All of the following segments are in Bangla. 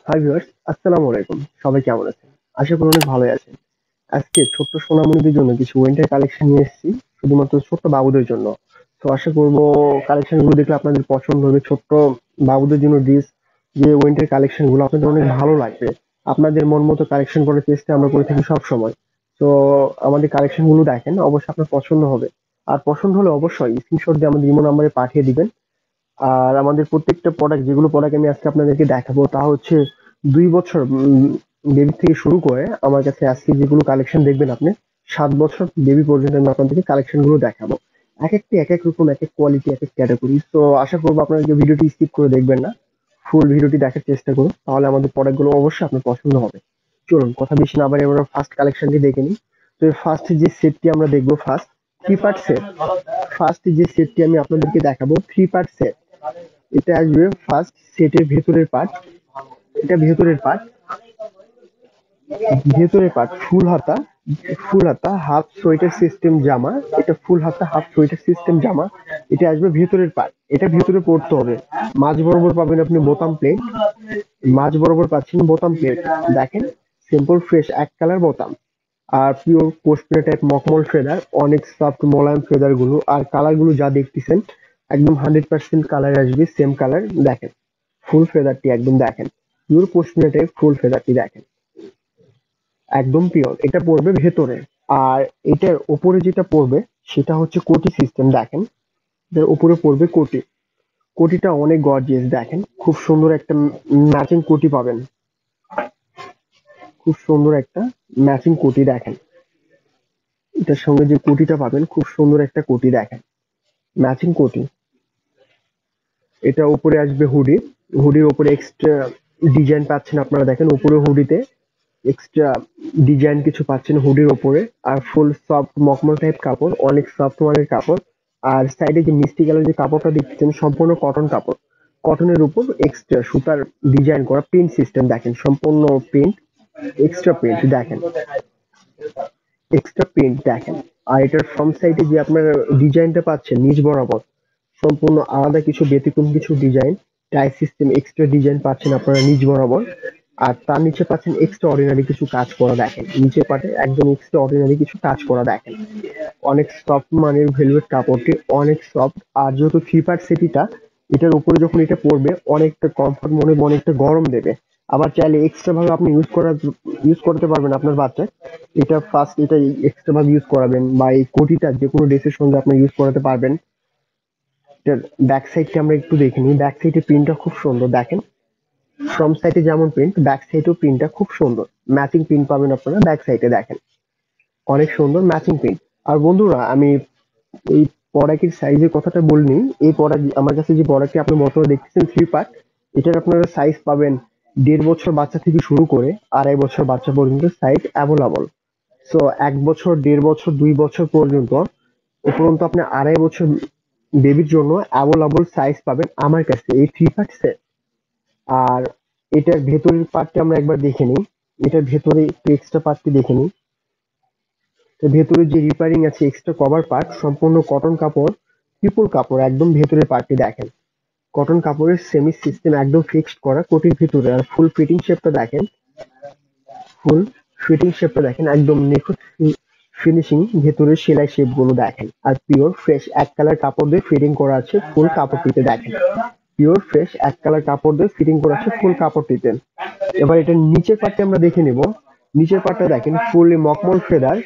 হাই ভিউয়ার্স, আসসালামু আলাইকুম। সবাই কেমন আছেন? আশা করি অনেক ভালোই আছেন। আজকে ছোট্ট সোনামণিদের জন্য কিছু উইন্টার কালেকশন নিয়ে এসেছি, শুধুমাত্র ছোট্ট বাবুদের জন্য। তো আশা করব কালেকশন গুলো দেখলে আপনাদের পছন্দ হবে। ছোট্ট বাবুদের জন্য ড্রেস যে উইন্টার কালেকশন গুলো আপনাদের অনেক ভালো লাগবে। আপনাদের মন মতো কালেকশন করার চেষ্টা আমরা করে থাকি সব সময়। তো আমাদের কালেকশন গুলো দেখেন, অবশ্যই আপনার পছন্দ হবে। আর পছন্দ হলে অবশ্যই স্ক্রিনশট দিয়ে আমাদের ইমো নাম্বারে পাঠিয়ে দিবেন। আর আমাদের প্রত্যেকটা প্রোডাক্ট, যেগুলো প্রোডাক্ট আমি আজকে আপনাদেরকে দেখাবো, তা হচ্ছে 2 বছর বেবি থেকে শুরু করে আমার কাছে আজকে যেগুলো কালেকশন দেখবেন আপনি, 7 বছর বেবি পর্যন্ত আমি আপনাদেরকে কালেকশন গুলো দেখাবো। এক একটি এক এক রকম, এক এক কোয়ালিটি, এক এক ক্যাটাগরি। তো আশা করবো আপনারা যে ভিডিওটি স্কিপ করে দেখবেন না, ফুল ভিডিওটি দেখার চেষ্টা করুন, তাহলে আমাদের প্রোডাক্ট গুলো অবশ্যই আপনার পছন্দ হবে। চলুন কথা বেশি না বাড়িয়ে আমরা ফার্স্ট কালেকশনটি দেখে নিই। তো ফার্স্ট যে সেটটি আমরা দেখবো, ফার্স্ট 3 পার্ট সেট। ফার্স্ট যে সেটটি আমি আপনাদেরকে দেখাবো, 3 পার্ট সেট। এটা আসবে ফার্স্ট সেটের ভেতরের পার্ট। এটা ভেতরের পার্ট। ভেতরের পার্ট ফুল হাতা, ফুল হাতা হাফ সোয়েটার সিস্টেম জামা। এটা ফুল হাতা হাফ সোয়েটার সিস্টেম জামা। এটা আসবে ভেতরের পার্ট। এটা ভেতরে পড়তে হবে। মাঝ বরাবর পাবেন আপনি বোতাম প্লেট। মাঝ বরাবর পাচ্ছেন বোতাম প্লেট। দেখেন, সিম্পল ফ্রেশ এক কালার বোতাম। আর পিওর পশমিনা টাইপ মখমল ফেদার, অনেক সফট মোলায়েম ফেদার গুলো। আর কালার গুলো যা দেখতেছেন, একদম 100% কালার আসবে, সেম কালার। দেখেন ফুল ফেদারটি একদম দেখেন, পিওর পশমিনা টাইপ ফুল ফেদারটি দেখেন, একদম পিওর। এটা পড়বে ভেতরে। আর এটার উপরে যেটা পড়বে সেটা হচ্ছে কোটি সিস্টেম। দেখেন, এটার উপরে পড়বে কোটি। কোটিটা অনেক গর্জিয়াস। দেখেন খুব সুন্দর একটা ম্যাচিং কোটি পাবেন। খুব সুন্দর একটা ম্যাচিং কোটি দেখেন। এটার সঙ্গে যে কোটিটা পাবেন, খুব সুন্দর একটা কোটি দেখেন, ম্যাচিং কোটি। এটা উপরে আসবে হুডি। হুডির উপরে এক্সট্রা ডিজাইন পাচ্ছেন আপনারা। দেখেন উপরে হুডিতে এক্সট্রা ডিজাইন কিছু পাচ্ছেন হুডির উপরে। আর ফুল সফট মখমল টাইপ কাপড়, অনেক সফট মানের কাপড়। আর সাইডে যে মিষ্টি কালার যে কাপড়টা দেখছেন, সম্পূর্ণ কটন কাপড়। কটনের উপর এক্সট্রা সুতার ডিজাইন করা প্রিন্ট সিস্টেম। দেখেন সম্পূর্ণ প্রিন্ট, এক্সট্রা প্রিন্ট দেখেন, এক্সট্রা প্রিন্ট দেখেন। আর এটার ফ্রন্ট সাইডে যে আপনার ডিজাইনটা পাচ্ছেন নিচ বরাবর, সম্পূর্ণ আলাদা কিছু ব্যতিক্রম কিছু ডিজাইন, টাই সিস্টেম এক্সট্রা ডিজাইন পাচ্ছেন আপনারা নিচ বরাবর। আর তার নিচে পাচ্ছেন এক্সট্রা অর্ডিনারি কিছু কাজ করা। দেখেন নিচের পাটে একদম এক্সট্রা অর্ডিনারি কিছু কাজ করা দেখেন। অনেক সফট মানের ভেলভেট কাপড়টি, অনেক সফট। আর যেহেতু 3 পার্ট সেটিটা, এটার উপরে যখন এটা পড়বে অনেকটা কমফর্ট মনে হবে, অনেকটা গরম দেবে। আবার চাইলে এক্সট্রা ভাবে আপনি ইউজ করতে পারবেন আপনার বাচ্চা। এটা ফার্স্ট, এটা এক্সট্রা ভাবে ইউজ করাবেন, বা এই কোটিটা যে কোনো ড্রেসের সঙ্গে আপনি ইউজ করাতে পারবেন। এটার ব্যাক সাইডটা আমরা একটু দেখে নিই। ব্যাক সাইডে প্রিন্টটা খুব সুন্দর দেখেন। ফ্রন্ট সাইডে যেমন প্রিন্ট, ব্যাক সাইডেও প্রিন্টটা খুব সুন্দর। ম্যাচিং প্রিন্ট পাবেন আপনারা ব্যাক সাইডে দেখেন, অনেক সুন্দর ম্যাচিং প্রিন্ট। আর বন্ধুরা, আমি এই প্রোডাক্টের সাইজের কথাটা বলিনি। এই প্রোডাক্ট আমার কাছে যে প্রোডাক্টটি আপনি বর্তমানে দেখতেছেন 3 পার্ট, এটার আপনারা সাইজ পাবেন 1.5 বছর বাচ্চা থেকে শুরু করে 2.5 বছর বাচ্চা পর্যন্ত সাইজ অ্যাভেলেবল। সো 1 বছর, 1.5 বছর, 2 বছর পর্যন্ত, উপরন্ত আপনি 2.5 বছর বেবির জন্য অ্যাভেলেবল সাইজ পাবেন আমার কাছে এই 3 পার্ট সেট। আর এটার ভেতরের পার্টটা আমরা একবার দেখে নিই। এটার ভেতরে একটু এক্সট্রা পার্টটি দেখে নিই। তো ভেতরে যে রিপেয়ারিং আছে এক্সট্রা কভার পার্ট, সম্পূর্ণ কটন কাপড়, পিপল কাপড়। একদম ভেতরের পার্টটি দেখেন, কটন কাপড়ের সেমি সিস্টেম একদম ফিক্সড করা কোটির ভিতরে। আর ফুল ফিটিং শেপটা দেখেন, ফুল ফিটিং শেপটা দেখেন, একদম নিখুঁত ফিনিশিং। ভেতরের সেলাই শেপ গুলো দেখেন। আর পিওর ফ্রেশ এক কালার কাপড় দিয়ে ফিটিং করা আছে ফুল কাপড়টিতে দেখেন। পিওর ফ্রেশ এক কালার কাপড় দিয়ে ফিটিং করা আছে ফুল কাপড়টিতে। এবার এটার নিচের পার্টটা আমরা দেখে নিব। নিচের পার্টটা দেখেন, ফুললি মখমল ফেদার,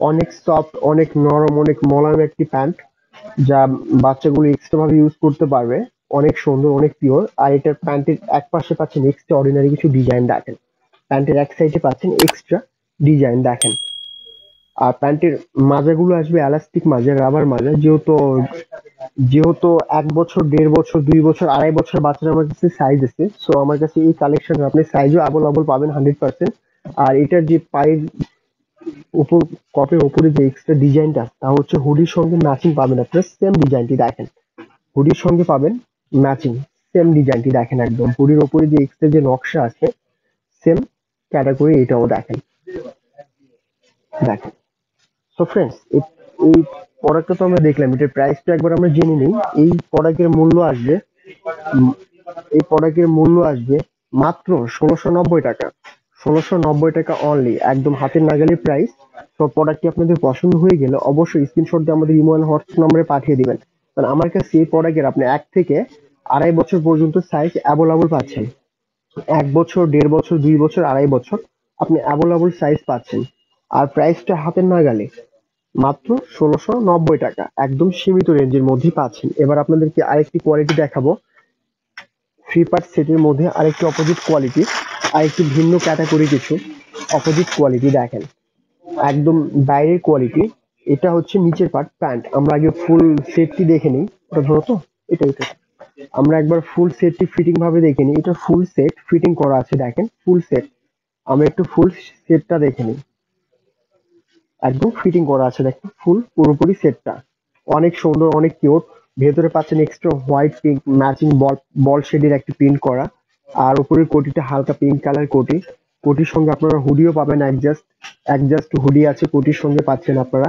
অনেক সফট, অনেক নরম, অনেক মোলায়েম একটি প্যান্ট, যা বাচ্চাগুলো এক্সট্রা ভাবে ইউজ করতে পারবে। অনেক সুন্দর, অনেক পিওর। আর এটার প্যান্টের এক পাশে পাচ্ছেন এক্সট্রা অর্ডিনারি কিছু ডিজাইন দেখেন। প্যান্টের এক সাইডে পাচ্ছেন এক্সট্রা ডিজাইন দেখেন। আর প্যান্টের মাজাগুলো আসবে এলাস্টিক মাজা, রাবার মাজা। যেহেতু যেহেতু 1 বছর, 1.5 বছর, 2 বছর, 2.5 বছর বাচ্চার আমার কাছে সাইজ আছে, সো আমার কাছে এই কালেকশন আপনি সাইজও অ্যাভেলেবল পাবেন 100%। আর এটার যে পায়ের উপর, কপের উপরে যে এক্সট্রা ডিজাইনটা, তা হচ্ছে হুডির সঙ্গে ম্যাচিং পাবেন আপনার। সেম ডিজাইনটি দেখেন, হুডির সঙ্গে পাবেন ম্যাচিং, সেম ডিজাইনটি দেখেন। একদম হুডির উপরে যে এক্সট্রা যে নকশা আছে, সেম ক্যাটাগরি এটাও দেখেন, দেখেন। সো ফ্রেন্ডস, এই প্রোডাক্টটা তো আমরা দেখলাম, এটার প্রাইসটা একবার আমরা জেনে নিই। এই প্রোডাক্টের মূল্য আসবে, উম, এই প্রোডাক্টের মূল্য আসবে মাত্র ১৬৯০ টাকা। ১৬৯০ টাকা অনলি, একদম হাতের নাগালে প্রাইস। তো প্রোডাক্টটি আপনাদের পছন্দ হয়ে গেলে অবশ্যই স্ক্রিনশট দিয়ে আমাদের ইমো এন্ড হোয়াটসঅ্যাপ নম্বরে পাঠিয়ে দিবেন। কারণ আমার কাছে এই প্রোডাক্টের আপনি ১ থেকে ২.৫ বছর পর্যন্ত সাইজ অ্যাভেলেবল পাচ্ছেন। ১ বছর, ১.৫ বছর, ২ বছর, ২.৫ বছর আপনি অ্যাভেলেবল সাইজ পাচ্ছেন। আর প্রাইসটা হাতের নাগালে, মাত্র ১৬৯০ টাকা, একদম সীমিত রেঞ্জের মধ্যেই পাচ্ছেন। এবার আপনাদেরকে আরেকটি কোয়ালিটি দেখাবো। 3 পার্ট সেটের মধ্যে আরেকটি অপোজিট কোয়ালিটি, আরেকটি ভিন্ন ক্যাটাগরি কিছু অপোজিট কোয়ালিটি দেখেন, একদম বাইরের কোয়ালিটি। এটা হচ্ছে নিচের পার্ট প্যান্ট। আমরা আগে ফুল সেটটি দেখে নিই। ওটা ধরো তো, এটা আমরা একবার ফুল সেটটি ফিটিং ভাবে দেখে নিই। এটা ফুল সেট ফিটিং করা আছে, দেখেন ফুল সেট। আমরা একটু ফুল সেটটা দেখে নিই। একদম ফিটিং করা আছে, দেখেন ফুল পুরোপুরি সেটটা অনেক সুন্দর, অনেক কিউট। ভেতরে পাচ্ছেন এক্সট্রা হোয়াইট পিঙ্ক ম্যাচিং বল বল শেডের একটি প্রিন্ট করা। আর উপরের কোটিটা হালকা পিঙ্ক কালার কোটি। কোটির সঙ্গে আপনারা হুডিও পাবেন, অ্যাডজাস্ট অ্যাডজাস্ট হুডি আছে কোটির সঙ্গে পাচ্ছেন আপনারা।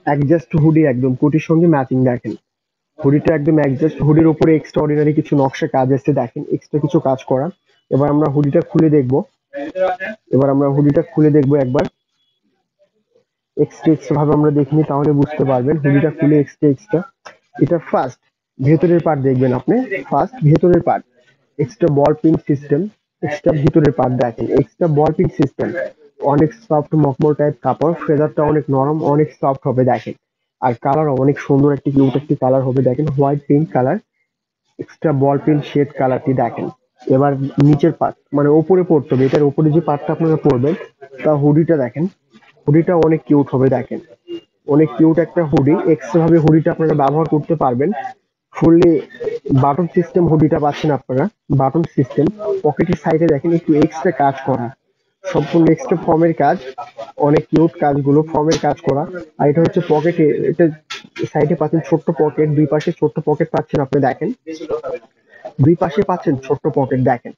অ্যাডজাস্ট হুডি একদম কোটির সঙ্গে ম্যাচিং দেখেন। হুডিটা একদম অ্যাডজাস্ট, হুডির উপরে এক্সট্রা অর্ডিনারি কিছু নকশা কাজ আছে দেখেন, এক্সট্রা কিছু কাজ করা। এবার আমরা হুডিটা খুলে দেখবো। একবার এক্সট্রা এক্সট্রা ভাবে আমরা দেখিনি, তাহলে বুঝতে পারবেন। হুডিটা খুলে এক্সট্রা এক্সট্রা, এটা ফার্স্ট ভেতরের পার্ট দেখবেন আপনি। ফার্স্ট ভেতরের পার্ট, এক্সট্রা বল পিন সিস্টেম। এক্সট্রা ভিতরের পার্ট দেখেন, এক্সট্রা বল পিন সিস্টেম। অনেক সফট মকমল টাইপ কাপড়, ফেদারটা অনেক নরম, অনেক সফট হবে দেখেন। আর কালারও অনেক সুন্দর একটি কিউট একটি কালার হবে দেখেন, হোয়াইট পিঙ্ক কালার। এক্সট্রা বল পিন শেড কালারটি দেখেন। এবার নিচের পার্ট মানে ওপরে পড়তে হবে, এটার উপরে যে পার্টটা আপনারা পরবেন তা হুডিটা দেখেন। হুডিটা অনেক কিউট হবে দেখেন, অনেক কিউট একটা হুডি। এক্সট্রা ভাবে হুডিটা আপনারা ব্যবহার করতে পারবেন। ফুললি বাটন সিস্টেম হুডিটা পাচ্ছেন আপনারা, বাটন সিস্টেম। পকেটের সাইডে দেখেন একটু এক্সট্রা কাজ করা, সম্পূর্ণ এক্সট্রা ফর্মের কাজ, অনেক কিউট কাজগুলো ফর্মের কাজ করা। আর এটা হচ্ছে পকেটে, এটা সাইডে পাচ্ছেন ছোট্ট পকেট, দুই পাশে ছোট্ট পকেট পাচ্ছেন আপনি দেখেন। দুই পাশে পাচ্ছেন ছোট্ট পকেট দেখেন,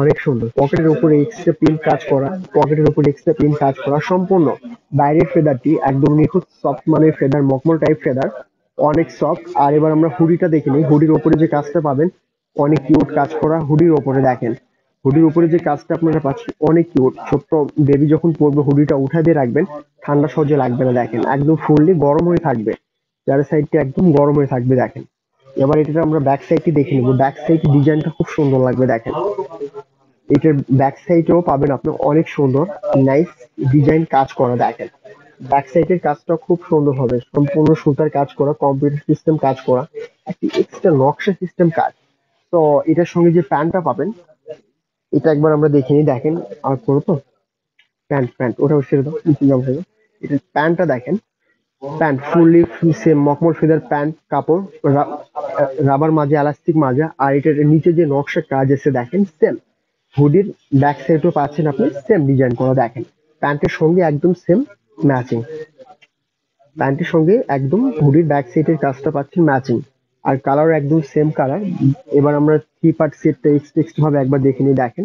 অনেক সুন্দর। পকেটের উপরে এক্সট্রা পিন কাজ করা, পকেটের উপরে এক্সট্রা পিন কাজ করা সম্পূর্ণ। বাইরের ফেদারটি একদম নিখুঁত সফট মানের ফেদার, মকমল টাইপ ফেদার, অনেক সফট। আর এবার আমরা হুডিটা দেখে নিই। হুডির উপরে যে কাজটা পাবেন অনেক কিউট কাজ করা। হুডির উপরে দেখেন, হুডির উপরে যে কাজটা আপনারা পাচ্ছেন অনেক কিউট। ছোট্ট বেবি যখন পরবে হুডিটা উঠা দিয়ে রাখবেন, ঠান্ডা সহজে লাগবে না দেখেন, একদম ফুললি গরম হয়ে থাকবে। চার সাইডটা একদম গরম হয়ে থাকবে দেখেন। এবার এটা আমরা ব্যাক সাইডটি দেখে নেবো। ব্যাক সাইড ডিজাইনটা খুব সুন্দর লাগবে দেখেন। এটার ব্যাক সাইডেও পাবেন আপনি অনেক সুন্দর নাইস ডিজাইন কাজ করা দেখেন। ব্যাক সাইডের কাজটা খুব সুন্দর হবে, সম্পূর্ণ সুতার কাজ করা, কম্পিউটার সিস্টেম কাজ করা, একটি এক্সট্রা নকশা সিস্টেম কাজ। তো এটার সঙ্গে যে প্যান্টটা পাবেন, এটা একবার আমরা দেখে নিই দেখেন। আর করো তো, প্যান্ট প্যান্ট ওটা ছেড়ে দাও, নিচে যাবো হয়ে। এটা প্যান্টটা দেখেন, প্যান্ট ফুললি সেম মখমল ফেদার প্যান্ট কাপড়, রাবার মাজা, এলাস্টিক মাজা। আর এটার নিচে যে নকশা কাজ আছে দেখেন সেম। হুডির ব্যাক সাইডও পাচ্ছেন আপনি সেম ডিজাইন করা দেখেন। প্যান্টের সঙ্গে একদম সেম ম্যাচিং, প্যান্টের সঙ্গে একদম হুডির ব্যাক সাইডের কাজটা পাচ্ছেন ম্যাচিং। আর কালার একদম সেম কালার। এবার আমরা 3 পার্ট সেটটা এক্সট্রা ভাবে একবার দেখে নিই দেখেন।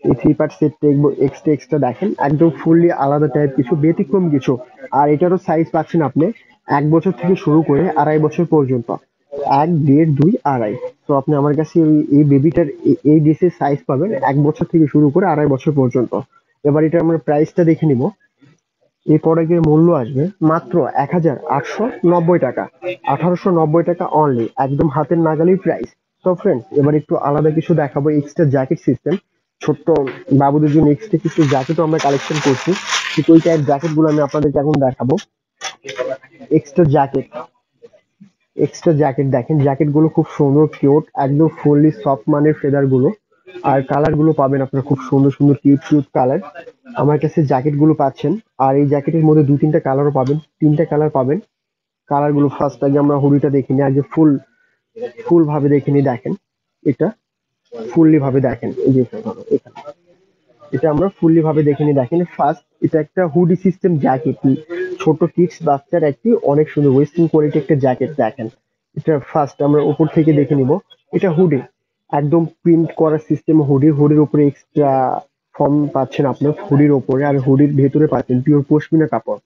এই 3 পার্ট সেটটা এক্সট্রা এক্সট্রা দেখেন, একদম ফুললি আলাদা টাইপ কিছু, ব্যতিক্রম কিছু। আর এটারও সাইজ পাচ্ছেন আপনি 1 বছর থেকে শুরু করে 2.5 বছর পর্যন্ত। 1, 1.5, 2, 2.5। তো আপনি আমার কাছে এই বেবিটার এই ড্রেসের সাইজ পাবেন 1 বছর থেকে শুরু করে 2.5 বছর পর্যন্ত। এবার এটা আমরা প্রাইসটা দেখে নিব। এই প্রোডাক্টের মূল্য আসবে মাত্র 1,890 টাকা। 1,890 টাকা অনলি, একদম হাতের নাগালেই প্রাইস। তো ফ্রেন্ডস, এবার একটু আলাদা কিছু দেখাবো, এক্সট্রা জ্যাকেট সিস্টেম। ছোট্ট বাবুদের জন্য এক্সট্রা কিছু জ্যাকেটও আমরা কালেকশন করছি। ঠিক ওই টাইপ জ্যাকেট গুলো আমি আপনাদেরকে এখন দেখাবো। এক্সট্রা জ্যাকেট, এক্সট্রা জ্যাকেট দেখেন, জ্যাকেট গুলো খুব সুন্দর কিউট, একদম ফুললি সফট মানের ফেদার গুলো। আর কালার গুলো পাবেন আপনারা খুব সুন্দর সুন্দর কিউট কিউট কালার আমার কাছে জ্যাকেট গুলো পাচ্ছেন। আর এই জ্যাকেটের মধ্যে 2-3টা কালারও পাবেন, 3টা কালার পাবেন। কালার গুলো ফার্স্ট আগে আমরা হুডিটা দেখিনি, আগে ফুল ফুল ভাবে দেখিনি দেখেন। এটা ফুললি ভাবে দেখেন, এই যে এখানে এটা আমরা ফুললি ভাবে দেখিনি দেখেন। ফার্স্ট এটা একটা হুডি সিস্টেম জ্যাকেট, ছোট কিডস বাচ্চার একটি অনেক সুন্দর ওয়েস্টার্ন কোয়ালিটি একটা জ্যাকেট দেখেন। এটা ফার্স্ট আমরা উপর থেকে দেখে নিব। এটা হুডি, একদম প্রিন্ট করা সিস্টেম হুডি। হুডির উপরে এক্সট্রা ফর্ম পাচ্ছেন আপনার হুডির উপরে। আর হুডির ভেতরে পাচ্ছেন পিওর পশমিনা কাপড়।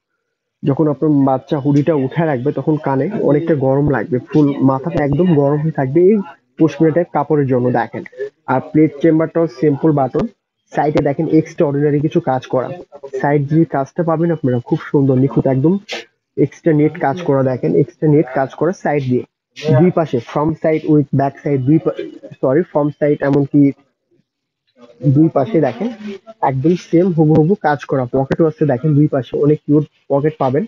যখন আপনার বাচ্চা হুডিটা উঠে রাখবে তখন কানে অনেকটা গরম লাগবে, ফুল মাথাটা একদম গরম হয়ে থাকবে। এই পশমিনা কাপড়ের জন্য দেখেন। আর প্লেট চেম্বারটাও সিম্পল বাটন। সাইডে দেখেন এক্সট্রা অর্ডিনারি কিছু কাজ করা। সাইড যে কাজটা পাবেন আপনারা খুব সুন্দর নিখুঁত একদম এক্সট্রা নেট কাজ করা দেখেন, এক্সট্রা নেট কাজ করা সাইড দিয়ে দুই পাশে front side with back side sorry front side এমনকি দুই পাশে দেখেন একদম সেম হুবহু কাজ করা। পকেটও আছে দেখেন, দুই পাশে অনেক কিউট পকেট পাবেন।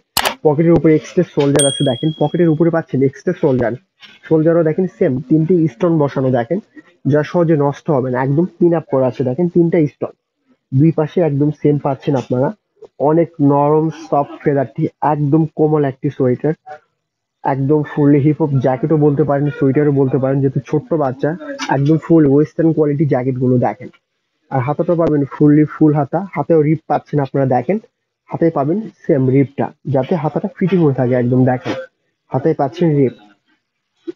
পকেটের উপরে এক্সট্রা সোলজার আছে দেখেন, পকেটের উপরে পাচ্ছেন এক্সট্রা সোলজার। সোলজারও দেখেন সেম তিনটি স্টোন বসানো দেখেন, যা সহজে নষ্ট হবে না, একদম পিন আপ করা আছে দেখেন তিনটা স্টোন। দুই পাশে একদম সেম পাচ্ছেন আপনারা। অনেক নরম সফট ফেদারটি, একদম কোমল একটি সোয়েটার, একদম ফুললি হিপ হপ জ্যাকেটও বলতে পারেন, সোয়েটারও বলতে পারেন, যেহেতু ছোট্ট বাচ্চা। একদম ফুল ওয়েস্টার্ন কোয়ালিটি জ্যাকেট গুলো দেখেন। আর হাতাটা পাবেন ফুললি ফুল হাতা, হাতেও রিপ পাচ্ছেন আপনারা দেখেন। হাতে পাবেন সেম রিপটা, যাতে হাতাটা ফিটিং হয়ে থাকে একদম দেখেন। হাতে পাচ্ছেন রিপ,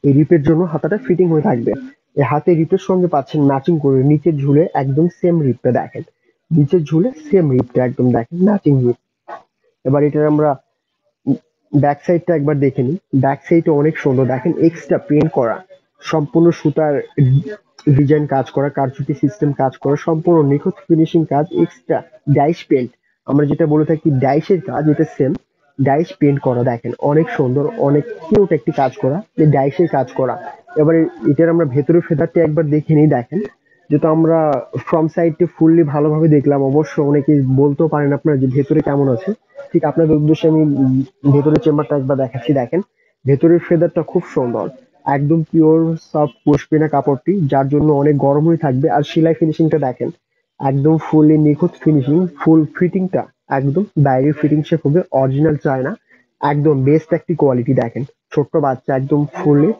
এই রিপের জন্য হাতাটা ফিটিং হয়ে থাকবে। এই হাতে রিপের সঙ্গে পাচ্ছেন ম্যাচিং করে নিচের ঝুলে একদম সেম রিপটা দেখেন, নিচের ঝুলে সেম রিপটা একদম দেখেন ম্যাচিং রিপ। এবার এটার আমরা ব্যাক সাইডটা একবার দেখে নিই। ব্যাক সাইডটা অনেক সুন্দর দেখেন, এক্সট্রা প্রিন্ট করা, সম্পূর্ণ সুতার ডিজাইন কাজ করা, কারচুপি সিস্টেম কাজ করা, সম্পূর্ণ নিখুঁত ফিনিশিং কাজ, এক্সট্রা ডাইস পেন্ট, আমরা যেটা বলে থাকি ডাইসের কাজ, এটা সেম ডাইস পেন্ট করা দেখেন, অনেক সুন্দর অনেক কিউট একটি কাজ করা, যে ডাইসের কাজ করা। এবারে এটার আমরা ভেতরে ফেদারটি একবার দেখে নিই দেখেন। যেহেতু আমরা ফ্রন্ট সাইডটি ফুললি ভালোভাবে দেখলাম, অবশ্য অনেকে বলতেও পারেন আপনারা যে ভেতরে কেমন আছে। ঠিক আপনাদের উদ্দেশ্যে আমি ভেতরের চেম্বারটা একবার দেখাচ্ছি দেখেন। ভেতরের ফেদারটা খুব সুন্দর, একদম পিওর সফট পশমিনা কাপড়টি, যার জন্য অনেক গরম হয়ে থাকবে। আর সেলাই ফিনিশিংটা দেখেন, একদম ফুললি নিখুঁত ফিনিশিং, ফুল ফিটিংটা একদম বাইরের ফিটিং শেপ হবে, অরিজিনাল চায় না, একদম বেস্ট একটি কোয়ালিটি দেখেন। ছোট্ট বাচ্চা একদম fully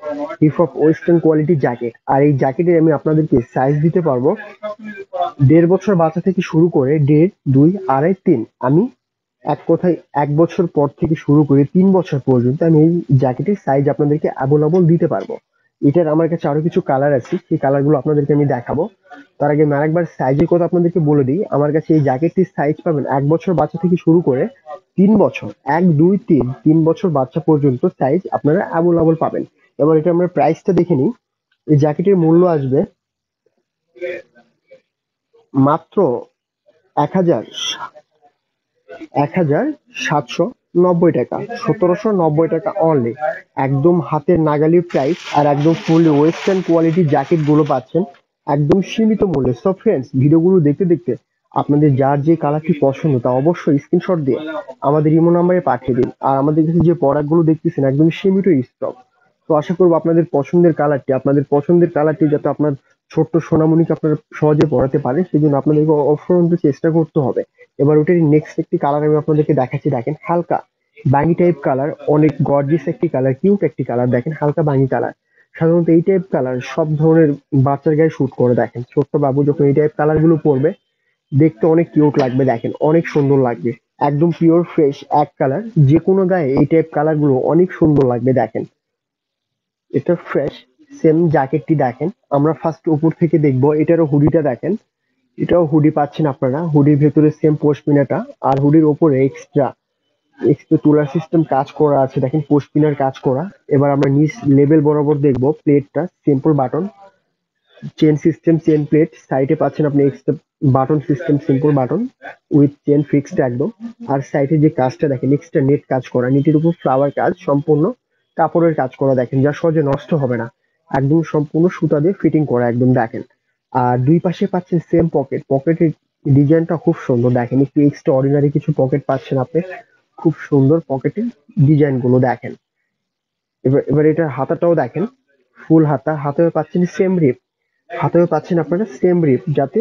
hip hop western quality jacket. আর এই জ্যাকেটে আমি আপনাদেরকে সাইজ দিতে পারবো 1.5 বছর বাচ্চা থেকে শুরু করে 1.5, 2, 2.5, 3। আমি এক কথায় 1 বছর পর থেকে শুরু করে 3 বছর পর্যন্ত আমি এই জ্যাকেটের সাইজ আপনাদেরকে অ্যাভেলেবল দিতে পারবো। এটার আমার কাছে আরো কিছু কালার আছে, সেই কালার গুলো আপনাদেরকে আমি দেখাবো। তার আগে আমি আরেকবার সাইজের কথা আপনাদেরকে বলে দিই। আমার কাছে এই জ্যাকেটটির সাইজ পাবেন 1 বছর বাচ্চা থেকে শুরু করে 3 বছর, 1, 2, 3 3 বছর বাচ্চা পর্যন্ত সাইজ আপনারা অ্যাভেলেবল পাবেন। এবার এটা আমরা প্রাইসটা দেখে নিই। এই জ্যাকেটের মূল্য আসবে মাত্র 1000 1790 টাকা, 1790 টাকা অনলি। একদম হাতের নাগালি প্রাইস, আর একদম ফুল ওয়েস্টার্ন কোয়ালিটি জ্যাকেট গুলো পাচ্ছেন একদম সীমিত মূল্যে। সো ফ্রেন্ডস, ভিডিওগুলো দেখতে দেখতে আপনাদের যার যে কালারটি পছন্দ তা অবশ্যই স্ক্রিনশট দিয়ে আমাদের ইমো নাম্বারে পাঠিয়ে দিন। আর আমাদের কাছে যে প্রোডাক্ট গুলো দেখতেছেন একদম সীমিত স্টক। তো আশা করবো আপনাদের পছন্দের কালারটি যাতে আপনার ছোট্ট সোনামণিকে আপনারা সহজে পড়াতে পারেন, সেই জন্য আপনাদেরকে অফুরন্ত চেষ্টা করতে হবে। এবার ওটারই নেক্সট একটি কালার আমি আপনাদেরকে দেখাচ্ছি দেখেন, হালকা বাঙ্গি টাইপ কালার, অনেক গর্জিয়াস একটি কালার, কিউট একটি কালার দেখেন, হালকা বাঙ্গি কালার। সাধারণত এই টাইপ কালার সব ধরনের বাচ্চার গায়ে শুট করে দেখেন। ছোট্ট বাবু যখন এই টাইপ কালার গুলো পরবে দেখতে অনেক কিউট লাগবে দেখেন, অনেক সুন্দর লাগবে। একদম পিওর ফ্রেশ এক কালার, যে কোনো গায়ে এই টাইপ কালার গুলো অনেক সুন্দর লাগবে দেখেন। এটা ফ্রেশ সেম জ্যাকেটটি দেখেন। আমরা ফার্স্ট উপর থেকে দেখবো এটারও হুডিটা দেখেন। এটাও হুডি পাচ্ছেন আপনারা, হুডির ভেতরে সেম পশমিনাটা, আর হুডির ওপরে এক্সট্রা এক্সট্রা তুলার সিস্টেম কাজ করা আছে দেখেন, পশমিনার কাজ করা। এবার আমরা নিচ লেভেল বরাবর দেখবো প্লেটটা simple button, chain system, chain plate সাইডে পাচ্ছেন আপনি extra button system, simple button with chain fixed একদম। আর সাইডে যে কাজটা দেখেন এক্সট্রা নেট কাজ করা, নেটের উপর ফ্লাওয়ার কাজ, সম্পূর্ণ কাপড়ের কাজ করা দেখেন, যা সহজে নষ্ট হবে না, একদম সম্পূর্ণ সুতা দিয়ে ফিটিং করা একদম দেখেন। আর দুই পাশে পাচ্ছেন সেম পকেট, পকেটের ডিজাইনটা খুব সুন্দর দেখেন, একটু এক্সট্রা অর্ডিনারি কিছু পকেট পাচ্ছেন আপনি, খুব সুন্দর পকেটের ডিজাইন গুলো দেখেন। এবার এটার হাতাটাও দেখেন, ফুল হাতা, হাতেও পাচ্ছেন সেম রিপ, হাতেও পাচ্ছেন আপনারা সেম রিপ, যাতে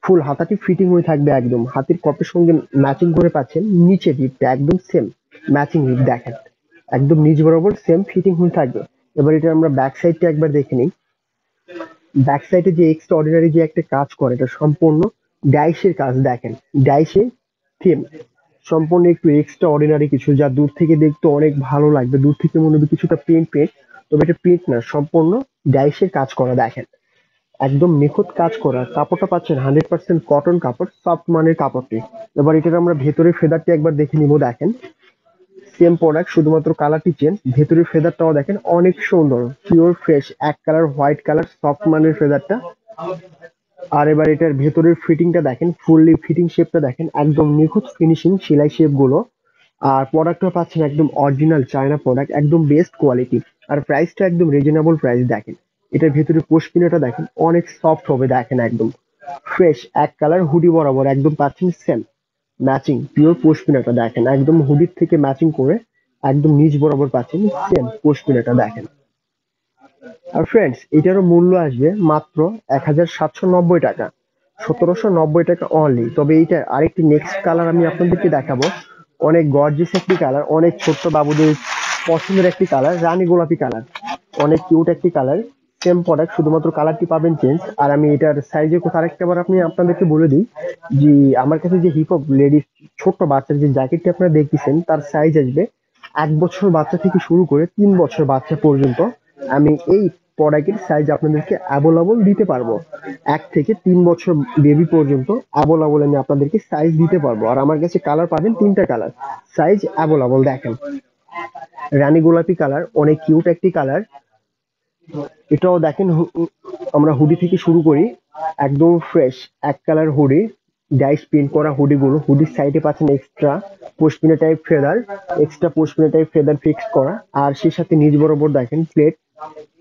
ফুল হাতাটি ফিটিং হয়ে থাকবে একদম, হাতের কপের সঙ্গে ম্যাচিং করে পাচ্ছেন নিচে রিপটা একদম সেম ম্যাচিং রিপ দেখেন, একদম নিচ বরাবর সেম ফিটিং হয়ে থাকবে। এবার এটা আমরা ব্যাক সাইডটা একবার দেখে নিই। ব্যাক সাইডে যে এক্সট্রা অর্ডিনারি যে একটা কাজ করে, এটা সম্পূর্ণ ডাইসের কাজ দেখেন, ডাইসে থিম, সম্পূর্ণ একটু এক্সট্রা অর্ডিনারি কিছু, যা দূর থেকে দেখতে অনেক ভালো লাগবে, দূর থেকে মনে হবে কিছুটা প্রিন্ট প্রিন্ট, তবে এটা প্রিন্ট না, সম্পূর্ণ ডাইসের কাজ করা দেখেন, একদম নিখুঁত কাজ করা। কাপড়টা পাচ্ছেন 100% কটন কাপড়, সফট মানের কাপড়টি। এবার এটার আমরা ভেতরে ফেদারটি একবার দেখে নিব দেখেন। সেম প্রোডাক্ট, শুধুমাত্র কালারটি চেঞ্জ। ভেতরের ফেদারটাও দেখেন অনেক সুন্দর, পিওর ফ্রেশ এক কালার, হোয়াইট কালার, সফট মানের ফেদারটা। আর এবার এটার ভেতরের ফিটিংটা দেখেন, ফুললি ফিটিং শেপটা দেখেন, একদম নিখুঁত ফিনিশিং সেলাই শেপ গুলো। আর প্রোডাক্টটা পাচ্ছেন একদম অরিজিনাল চায়না প্রোডাক্ট, একদম বেস্ট কোয়ালিটি। আর প্রাইসটা একদম রিজনেবল প্রাইস দেখেন। এটার ভেতরে পশমিনাটা দেখেন অনেক সফট হবে দেখেন, একদম ফ্রেশ এক কালার হুডি বরাবর একদম পাচ্ছেন সেম ম্যাচিং পিওর পশমিনাটা দেখেন, একদম হুডির থেকে ম্যাচিং করে একদম নিচ বরাবর পাচ্ছেন সেম পশমিনাটা দেখেন। আর ফ্রেন্ডস এটারও মূল্য আসবে মাত্র 1790 টাকা, 1790 টাকা অনলি। তবে এইটার আরেকটি নেক্সট কালার আমি আপনাদেরকে দেখাবো, অনেক গর্জিয়াস একটি কালার, অনেক ছোট্ট বাবুদের পছন্দের একটি কালার, রানী গোলাপি কালার, অনেক কিউট একটি কালার। সেম প্রোডাক্ট, শুধুমাত্র কালারটি পাবেন চেঞ্জ। আর আমি এটার সাইজের কথা আরেকটা বার আপনি আপনাদেরকে বলে দিই যে আমার কাছে যে হিপ হপ লেডিস ছোট্ট বাচ্চার যে জ্যাকেটটি আপনারা দেখতেছেন, তার সাইজ আসবে 1 বছর বাচ্চা থেকে শুরু করে 3 বছর বাচ্চা পর্যন্ত। আমি এই প্রোডাক্টের সাইজ আপনাদেরকে অ্যাভেলেবল দিতে পারবো, 1 থেকে 3 বছর বেবি পর্যন্ত অ্যাভেলেবল আমি আপনাদেরকে সাইজ দিতে পারবো। আর আমার কাছে কালার পাবেন 3টা কালার, সাইজ অ্যাভেলেবল দেখেন। রানী গোলাপি কালার, অনেক কিউট একটি কালার। এটাও দেখেন আমরা হুডি থেকে শুরু করি, একদম ফ্রেশ এক কালার হুডি, ডাইস প্রিন্ট করা হুডি গুলো। হুডির সাইডে পাচ্ছেন extra pashmina type feather, extra pashmina type feather fix করা। আর সেই সাথে নিচ বরাবর দেখেন প্লেট,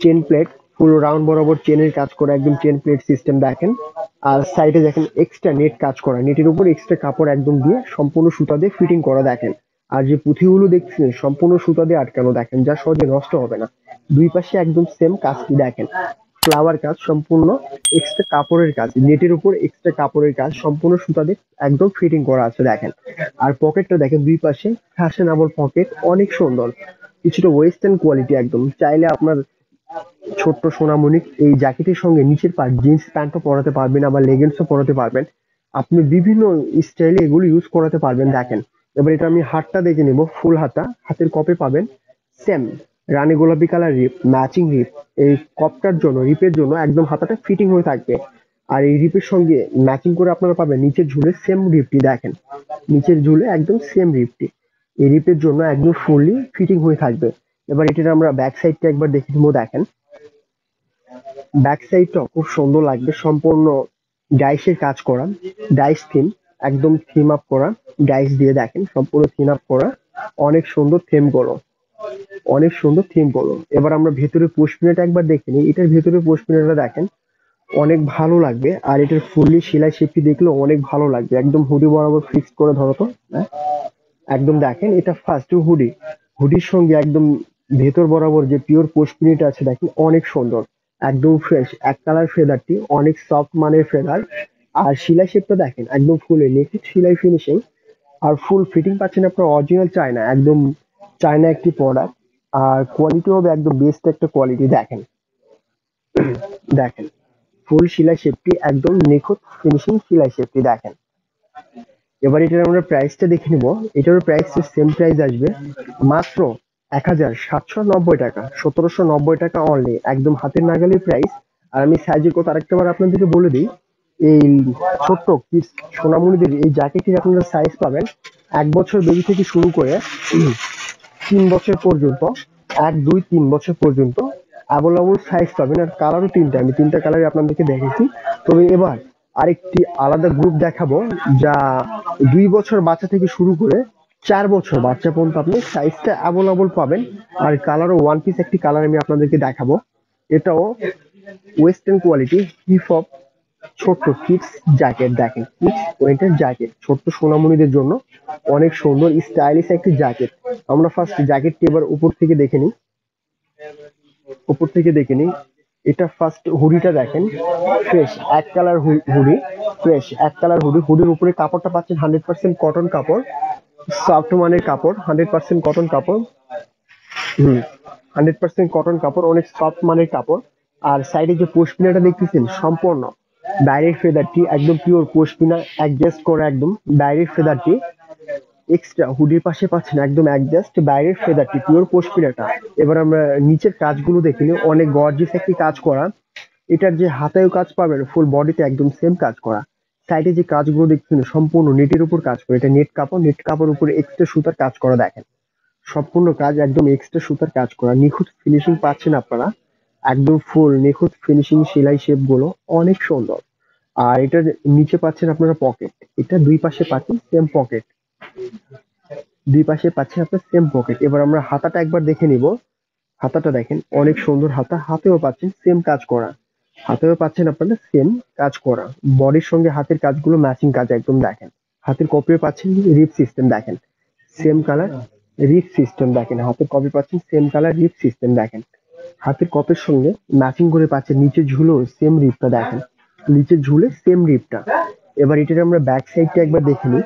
চেন প্লেট, পুরো রাউন্ড বরাবর চেনের কাজ করা, একদম চেন প্লেট সিস্টেম দেখেন। আর সাইডে দেখেন এক্সট্রা নেট কাজ করা, নেটের উপর এক্সট্রা কাপড় একদম দিয়ে সম্পূর্ণ সুতা দিয়ে ফিটিং করা দেখেন। আর যে পুঁথিগুলো দেখছেন সম্পূর্ণ সুতা দিয়ে আটকানো দেখেন, যা সহজে নষ্ট হবে না। দুই পাশে একদম সেম কাজটি দেখেন, ফ্লাওয়ার কাজ সম্পূর্ণ, এক্সট্রা কাপড়ের কাজ, নেটের উপর এক্সট্রা কাপড়ের কাজ, সম্পূর্ণ সুতা দিয়ে একদম ফিটিং করা আছে দেখেন। আর পকেটটা দেখেন দুই পাশে ফ্যাশনেবল পকেট, অনেক সুন্দর, কিছুটা ওয়েস্টার্ন কোয়ালিটি একদম। চাইলে আপনার ছোট্ট সোনামণি এই জ্যাকেটের সঙ্গে নিচের পার্ট জিন্স প্যান্টও পরাতে পারবেন, আবার লেগিংসও পরাতে পারবেন। আপনি বিভিন্ন স্টাইলে এগুলো ইউজ করাতে পারবেন দেখেন। এবার এটা আমি হাতটা দেখে নেব, ফুল হাতা, হাতের কপে পাবেন সেম রানী গোলাপি কালার রিপ, ম্যাচিং রিপ। এই কপটার জন্য, রিপের জন্য একদম হাতাটা ফিটিং হয়ে থাকবে। আর এই রিপের সঙ্গে ম্যাচিং করে আপনারা পাবেন নিচের ঝুলে সেম রিপটি দেখেন, নিচের ঝুলে একদম সেম রিপটি এই রিপের জন্য একদম ফুললি ফিটিং হয়ে থাকবে। এবার এটার আমরা ব্যাক সাইডটা একবার দেখে নেবো দেখেন। ব্যাক সাইডটা খুব সুন্দর লাগবে, সম্পূর্ণ ডাইসের কাজ করা, ডাইস থিম, একদম থিম আপ করা, ডাইস দিয়ে দেখেন সম্পূর্ণ থিম আপ করা, অনেক সুন্দর থিম গুলো, অনেক সুন্দর থিম গুলো। এবার আমরা ভেতরে পশমিনাটা একবার দেখে নিই, এটার ভেতরে পশমিনাটা দেখেন অনেক ভালো লাগবে। আর এটার ফুললি সেলাই শেপটি দেখলেও অনেক ভালো লাগবে, একদম হুডি বরাবর ফিক্স করে ধরো তো, হ্যাঁ? একদম দেখেন এটা ফার্স্ট হুডি, হুডির সঙ্গে একদম ভেতর বরাবর যে পিওর পশমিনাটা আছে দেখেন অনেক সুন্দর, একদম ফ্রেশ এক কালার, ফেদারটি অনেক সফট মানের ফেদার। আর সেলাই শেপটা দেখেন একদম ফুলে নেকেট সেলাই ফিনিশিং। আর ফুল ফিটিং পাচ্ছেন আপনার অরিজিনাল চায়না, একদম চায়না একটি প্রোডাক্ট। আর কোয়ালিটি হবে একদম বেস্ট একটা কোয়ালিটি দেখেন, দেখেন ফুল সেলাই শেপটি একদম নিখুঁত ফিনিশিং সেলাই শেপটি দেখেন। এবার এটার আমরা প্রাইসটা দেখে নিব, এটারও প্রাইস সেম প্রাইস আসবে মাত্র 1790 টাকা, 1790 টাকা অনলি, একদম হাতের নাগালের প্রাইস। আর আমি সাইজের কথা আরেকটা বার আপনাদেরকে বলে দিই, এই ছোট্ট কিডস সোনামণিদের এই জ্যাকেটের আপনারা সাইজ পাবেন 1 বছর বেবি থেকে শুরু করে 3 বছর পর্যন্ত, 1 2 3 বছর পর্যন্ত অ্যাভেলেবল সাইজ পাবেন। আর কালারও 3টা, আমি 3টা কালারই আপনাদেরকে দেখেছি। তবে এবার আরেকটি আলাদা গ্রুপ দেখাবো, যা 2 বছর বাচ্চা থেকে শুরু করে 4 বছর বাচ্চা পর্যন্ত আপনি সাইজটা অ্যাভেলেবল পাবেন। আর কালারও ওয়ান পিস একটি কালার আমি আপনাদেরকে দেখাবো, এটাও ওয়েস্টার্ন কোয়ালিটি হিপ হপ ছোট্ট কিডস জ্যাকেট দেখেন, কিডস ওয়েন্টার জ্যাকেট ছোট্ট সোনামণিদের জন্য অনেক সুন্দর স্টাইলিশ একটি জ্যাকেট। আমরা ফার্স্ট জ্যাকেটটি এবার উপর থেকে দেখে নিই, উপর থেকে দেখে নিই। এটা ফার্স্ট হুডিটা দেখেন, ফ্রেশ এক কালার হুডি, ফ্রেশ এক কালার হুডি। হুডির উপরে কাপড়টা পাচ্ছেন 100% কটন কাপড়, সফট মানের কাপড়, 100% কটন কাপড়। হুম, 100% কটন কাপড়, অনেক সফট মানের কাপড়। আর সাইডে যে পশমিনাটা দেখতেছেন সম্পূর্ণ ডাইরেক্ট ফেদারটি, একদম পিওর পশমিনা অ্যাডজাস্ট করা, একদম ডাইরেক্ট ফেদারটি এক্সট্রা হুডির পাশে পাচ্ছেন একদম অ্যাডজাস্ট ডাইরেক্ট ফেদারটি পিওর পশমিনাটা। এবার আমরা নিচের কাজগুলো দেখে নিই, অনেক গর্জিয়াস একটি কাজ করা। এটার যে হাতায়ও কাজ পাবেন, ফুল বডিতে একদম সেম কাজ করা। সাইডে যে কাজগুলো দেখছেন সম্পূর্ণ নেটের উপর কাজ করা, এটা নেট কাপড়, নেট কাপড় উপরে এক্সট্রা সুতার কাজ করা দেখেন, সম্পূর্ণ কাজ একদম এক্সট্রা সুতার কাজ করা, নিখুঁত ফিনিশিং পাচ্ছেন আপনারা। একদম ফুল নিখুঁত ফিনিশিং, সেলাই শেপ গুলো অনেক সুন্দর। আর এটার নিচে পাচ্ছেন আপনারা পকেট, এটা দুই পাশে পাচ্ছেন সেম পকেট, দুই পাশে পাচ্ছেন আপনার সেম পকেট। এবার আমরা হাতাটা একবার দেখে নিব। হাতাটা দেখেন অনেক সুন্দর হাতা, হাতেও পাচ্ছেন সেম কাজ করা, হাতেও পাচ্ছেন আপনারা সেম কাজ করা। বডির সঙ্গে হাতের কাজগুলো ম্যাচিং কাজ একদম দেখেন। হাতের কপিও পাচ্ছেন রিপ সিস্টেম দেখেন, সেম কালার রিপ সিস্টেম দেখেন। হাতের কপি পাচ্ছেন সেম কালার রিপ সিস্টেম দেখেন। হাতের কপের সঙ্গে ম্যাচিং করে পাচ্ছেন নিচে ঝুলেও সেম রিপটা দেখেন, নিচে ঝুলে সেম রিপটা। এবার এটার আমরা ব্যাক সাইডটা একবার দেখে নিই।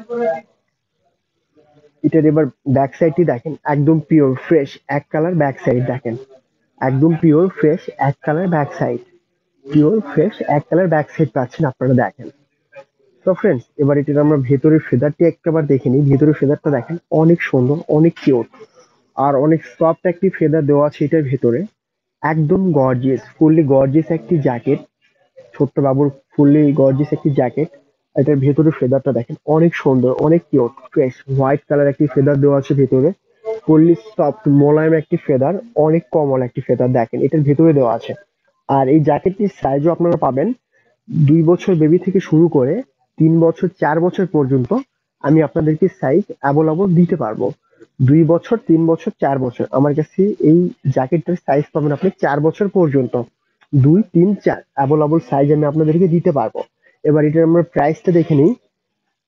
এটার এবার ব্যাক সাইডটি দেখেন একদম পিওর ফ্রেশ এক কালার ব্যাক সাইড দেখেন, একদম পিওর ফ্রেশ এক colour back side, pure fresh এক কালার ব্যাক সাইড পাচ্ছেন আপনারা দেখেন। তো ফ্রেন্ডস এবার এটার আমরা ভেতরের ফেদারটি একবার দেখে নিই। ভেতরের ফেদারটা দেখেন অনেক সুন্দর, অনেক কিউট, আর অনেক সফট একটি ফেদার দেওয়া আছে এটার ভেতরে। একদম গর্জিয়াস, ফুললি গর্জিয়াস একটি জ্যাকেট, ছোট্ট বাবুর ফুললি গর্জিয়াস একটি জ্যাকেট। এটার ভেতরে ফেদারটা দেখেন অনেক সুন্দর, অনেক কিউট, ফ্রেশ হোয়াইট কালার একটি ফেদার দেওয়া আছে ভেতরে। ফুললি সফট মোলায়েম একটি ফেদার, অনেক কমল একটি ফেদার দেখেন এটার ভেতরে দেওয়া আছে। আর এই জ্যাকেটটির সাইজও আপনারা পাবেন 2 বছর বেবি থেকে শুরু করে 3 বছর 4 বছর পর্যন্ত। আমি আপনাদেরকে সাইজ অ্যাভেলেবল দিতে পারবো। 2 বছর, 3 বছর, 4 বছর আমার কাছে এই জ্যাকেটটার সাইজ পাবেন আপনি 4 বছর পর্যন্ত। 2, 3, 4 অ্যাভেলেবল সাইজ আমি আপনাদেরকে দিতে পারবো। এবার এটার আমরা প্রাইসটা দেখে নিই।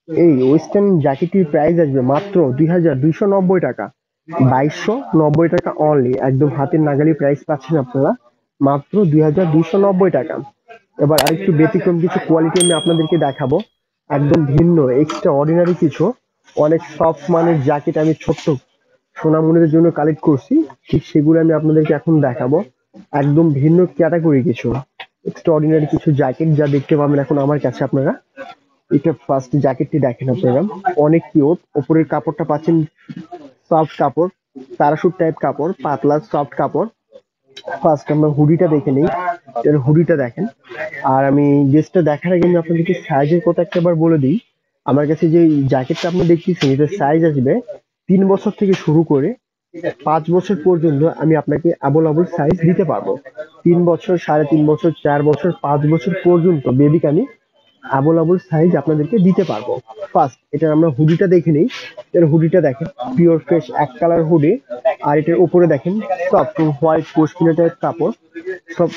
এই ওয়েস্টার্ন জ্যাকেটটির প্রাইস আসবে মাত্র 2290 টাকা, 2290 টাকা অনলি, একদম হাতের নাগালি প্রাইস পাচ্ছেন আপনারা মাত্র 2290 টাকা। এবার আরেকটু ব্যতিক্রম কিছু কোয়ালিটি আমি আপনাদেরকে দেখাবো, একদম ভিন্ন এক্সট্রা অর্ডিনারি কিছু অনেক সফট মানের জ্যাকেট আমি ছোট্ট সোনামণিদের জন্য কালেক্ট করছি, ঠিক সেগুলো আমি আপনাদেরকে এখন দেখাবো। একদম ভিন্ন ক্যাটাগরি কিছু এক্সট্রা অর্ডিনারি কিছু জ্যাকেট যা দেখতে পাবেন এখন আমার কাছে আপনারা। এটা ফার্স্ট জ্যাকেটটি দেখেন আপনারা, অনেক কিউট। উপরের কাপড়টা পাচ্ছেন সফট কাপড়, প্যারাশুট টাইপ কাপড়, পাতলা সফট কাপড়। ফার্স্ট আমরা হুডিটা দেখে নিই। এর হুডিটা দেখেন। আর আমি ড্রেসটা দেখার আগে আমি আপনাদেরকে সাইজের কথা একটাবার বলে দিই। আমার কাছে যে জ্যাকেটটা আপনি দেখতেছেন এটার সাইজ আসবে 3 বছর থেকে শুরু করে 5 বছর পর্যন্ত আমি আপনাকে আবল সাইজ দিতে পারবো। 3 বছর, 3.5 বছর, 4 বছর, 5 বছর পর্যন্ত বেবিকে আমি আবল সাইজ আপনাদেরকে দিতে পারবো। ফার্স্ট এটার আমরা হুডিটা দেখে নিই। এর হুডিটা দেখেন পিওর ফ্রেশ এক কালার হুডি। আর এটার উপরে দেখেন সফট হোয়াইট পশমিনা টাইপ কাপড়, সব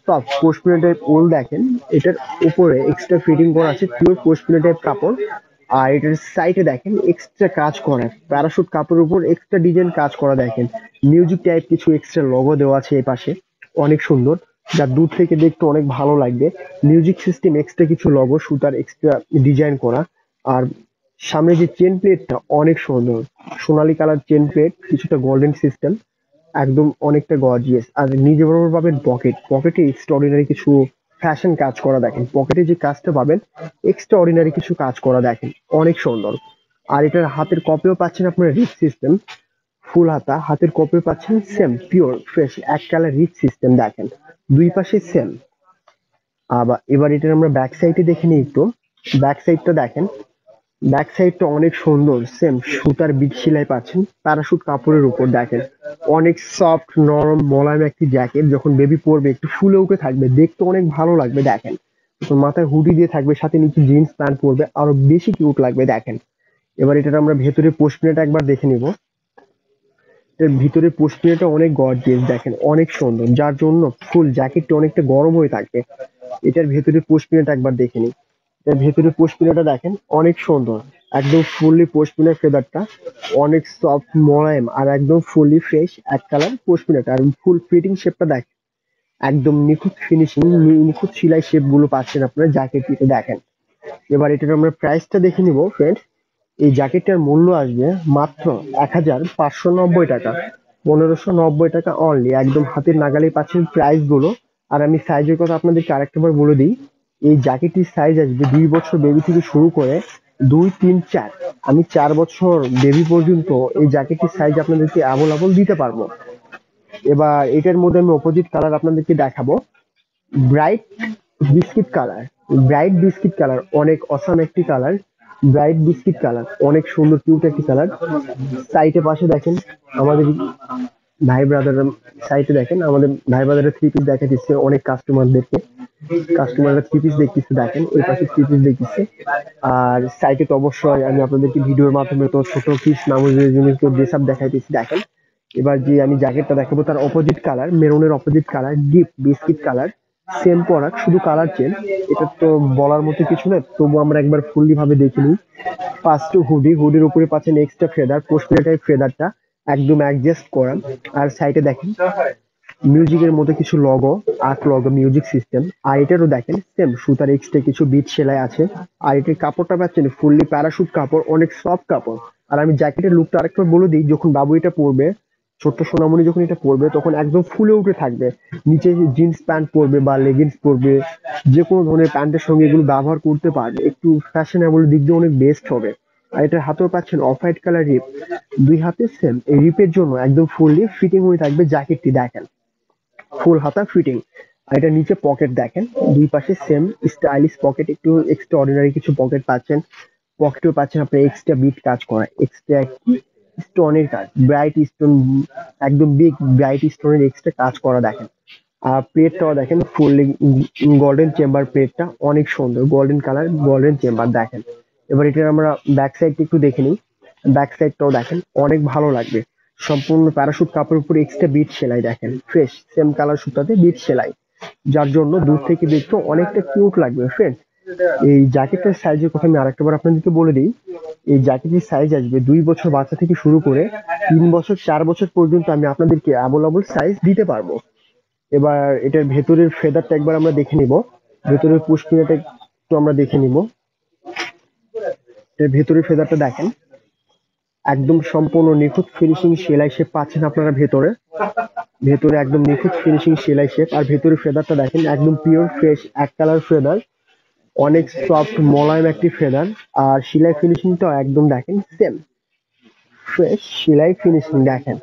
সফট পশমিনা টাইপ উল দেখেন। এটার উপরে এক্সট্রা ফিটিং করা আছে পিওর পশমিনা টাইপ কাপড়। আর এটার সাইডে দেখেন এক্সট্রা কাজ করা, প্যারাশুট কাপড়ের উপর এক্সট্রা ডিজাইন কাজ করা দেখেন। মিউজিক টাইপ কিছু এক্সট্রা লোগো দেওয়া আছে এই পাশে, অনেক সুন্দর, যা দূর থেকে দেখতে অনেক ভালো লাগবে। মিউজিক সিস্টেম এক্সট্রা কিছু লোগো সুতার এক্সট্রা ডিজাইন করা। আর সামনে যে চেন প্লেটটা অনেক সুন্দর, সোনালী কালার চেন প্লেট, কিছুটা গোল্ডেন সিস্টেম, একদম অনেকটা গর্জিয়াস। আর নিজে বরাবর পাবেন পকেট, পকেটে এক্সট্রা অর্ডিনারি কিছু ফ্যাশন কাজ করা দেখেন। পকেটে যে কাজটা পাবেন এক্সট্রা অর্ডিনারি কিছু কাজ করা দেখেন, অনেক সুন্দর। আর এটার হাতের কপেও পাচ্ছেন আপনার রিপ সিস্টেম, ফুল হাতা হাতের কপি পাচ্ছেন সেম পিওর ফ্রেশ এক কালার রিচ সিস্টেম দেখেন, দুই পাশে সেম। আবার এবার এটার আমরা ব্যাক সাইডে দেখে নিই একটু। ব্যাক সাইডটা দেখেন, ব্যাক সাইডটা অনেক সুন্দর, সেম সুতার বিট সেলাই পাচ্ছেন প্যারাশুট কাপড়ের উপর দেখেন। অনেক সফট নরম মোলায়েম একটি জ্যাকেট, যখন বেবি পরবে একটু ফুলে উঠে থাকবে, দেখতে অনেক ভালো লাগবে দেখেন। যখন মাথায় হুডি দিয়ে থাকবে সাথে নিচে জিন্স প্যান্ট পরবে আরো বেশি কিউট লাগবে দেখেন। এবার এটার আমরা ভেতরে পশমিনাটা একবার দেখে নিব। এর ভিতরে পশমিনাটা অনেক গর্জিয়াস দেখেন, অনেক সুন্দর, যার জন্য ফুল জ্যাকেটটা অনেকটা গরম হয়ে থাকবে। এটার ভেতরে পশমিনাটা একবার দেখে নিই। এর ভেতরে পশমিনাটা দেখেন অনেক সুন্দর, একদম ফুললি পশমিনা ফেদারটা অনেক সফট মোলায়েম, আর একদম ফুললি ফ্রেশ এক কালার পশমিনাটা। আর ফুল ফিটিং শেপটা দেখেন, একদম নিখুঁত ফিনিশিং, নিখুঁত সেলাই শেপ গুলো পাচ্ছেন আপনারা জ্যাকেটটিতে দেখেন। এবার এটার আমরা প্রাইসটা দেখে নিব ফ্রেন্ডস। এই জ্যাকেটটার মূল্য আসবে মাত্র 1590 টাকা, 1590 টাকা অনলি, একদম হাতের নাগালে পাচ্ছেন প্রাইস গুলো। আর আমি সাইজের কথা আপনাদেরকে আরেকটা বার বলে দিই। এই জ্যাকেটটির সাইজ আসবে 2 বছর বেবি থেকে শুরু করে 2, 3, 4, আমি 4 বছর বেবি পর্যন্ত এই জ্যাকেটটির সাইজ আপনাদেরকে অ্যাভেলেবল দিতে পারবো। এবার এটার মধ্যে আমি অপোজিট কালার আপনাদেরকে দেখাবো, bright biscuit colour. Bright biscuit colour অনেক অসাম একটি কালার, ব্রাইট বিস্কিট কালার, অনেক সুন্দর কিউট একটি কালার। সাইটে পাশে দেখেন আমাদের ভাই ব্রাদার, সাইটে দেখেন আমাদের ভাই ব্রাদারের থ্রি পিস দেখা দিচ্ছে অনেক কাস্টমারদেরকে। কাস্টমাররা থ্রি পিস দেখতেছে, দেখেন এই পাশে থ্রি পিস দেখতেছে। আর সাইটে তো অবশ্যই আমি আপনাদেরকে ভিডিওর মাধ্যমে তো ছোট পিস নামুজের জিনিস ড্রেস আপ দেখাইতেছি, দেখেন। এবার যে আমি জ্যাকেটটা দেখাবো তার অপোজিট কালার, মেরুনের opposite colour, deep biscuit colour, same product, শুধু কালার চেঞ্জ। এটা তো বলার মতো কিছু না, তবু আমরা একবার ফুললি ভাবে দেখিনি। ফার্স্ট হুডি, হুডির উপরে পাচ্ছেন এক্সট্রা ফেদার, পশমিনা টাইপ ফেদারটা একদম অ্যাডজাস্ট করা। আর সাইডে দেখেন মিউজিকের মধ্যে কিছু logo, art logo, music system. আর এটারও দেখেন সেম সুতার এক্সট্রা কিছু বিট সেলাই আছে। আর এটার কাপড়টা পাচ্ছেন ফুললি প্যারাশুট কাপড়, অনেক সফট কাপড়। আর আমি জ্যাকেটের লুকটা আরেকবার বলে দিই, যখন বাবু এটা পরবে, ছোট্ট সোনামণি যখন এটা পরবে তখন একদম ফুলে উঠে থাকবে। নিচে জিন্স প্যান্ট পরবে বা লেগিংস পরবে, যে কোনো ধরনের প্যান্টের সঙ্গে এগুলো ব্যবহার করতে পারবে, একটু ফ্যাশনেবল দিক দিয়ে অনেক বেস্ট হবে। আর এটার হাতেও পাচ্ছেন অফ হোয়াইট কালার রিপ, দুই হাতে সেম। এই রিপের জন্য একদম ফুললি ফিটিং হয়ে থাকবে জ্যাকেটটি, দেখেন ফুল হাতা ফিটিং। আর এটা নিচে পকেট দেখেন, দুই পাশে সেম স্টাইলিশ পকেট, একটু এক্সট্রা অর্ডিনারি কিছু পকেট পাচ্ছেন। পকেটেও পাচ্ছেন আপনি এক্সট্রা বিট কাজ করা, এক্সট্রা স্টোনের কাজ, ব্রাইট স্টোন, একদম বিগ ব্রাইট স্টোনের এক্সট্রা কাজ করা, দেখেন। আর প্লেটটাও দেখেন ফুললি গোল্ডেন চেম্বার, প্লেটটা অনেক সুন্দর, গোল্ডেন কালার, গোল্ডেন চেম্বার, দেখেন। এবার এটার আমরা ব্যাক সাইডটা একটু দেখে নিই। ব্যাক সাইডটাও দেখেন অনেক ভালো লাগবে, সম্পূর্ণ প্যারাশুট কাপড়ের উপরে এক্সট্রা বিট সেলাই, দেখেন ফ্রেশ সেম কালার সুতাতে বিট সেলাই, যার জন্য দূর থেকে দেখতে অনেকটা কিউট লাগবে ফ্রেন্ড। এই জ্যাকেটের সাইজের কথা আমি আরেকটা বার আপনাদেরকে বলে দিই। এই জ্যাকেটের সাইজ আসবে 2 বছর বাচ্চা থেকে শুরু করে 3 বছর 4 বছর পর্যন্ত আমি আপনাদেরকে অ্যাভেলেবল সাইজ দিতে পারবো। এবার এটার ভেতরের ফেদারটা একবার আমরা দেখে নিব, ভেতরের পুশপিনাটা একটু আমরা দেখে নিব। এর ভেতরের ফেদারটা দেখেন একদম সম্পূর্ণ নিখুঁত ফিনিশিং সেলাই শেপ পাচ্ছেন আপনারা ভেতরে, ভেতরে একদম নিখুঁত ফিনিশিং সেলাই শেপ। আর ভেতরে ফেদারটা দেখেন একদম পিওর ফ্রেশ এক কালার ফেদার, অনেক সফট মোলায়েম একটি ফেদার। আর সেলাই ফিনিশিংটাও একদম দেখেন সেম ফ্রেশ সেলাই ফিনিশিং, দেখেন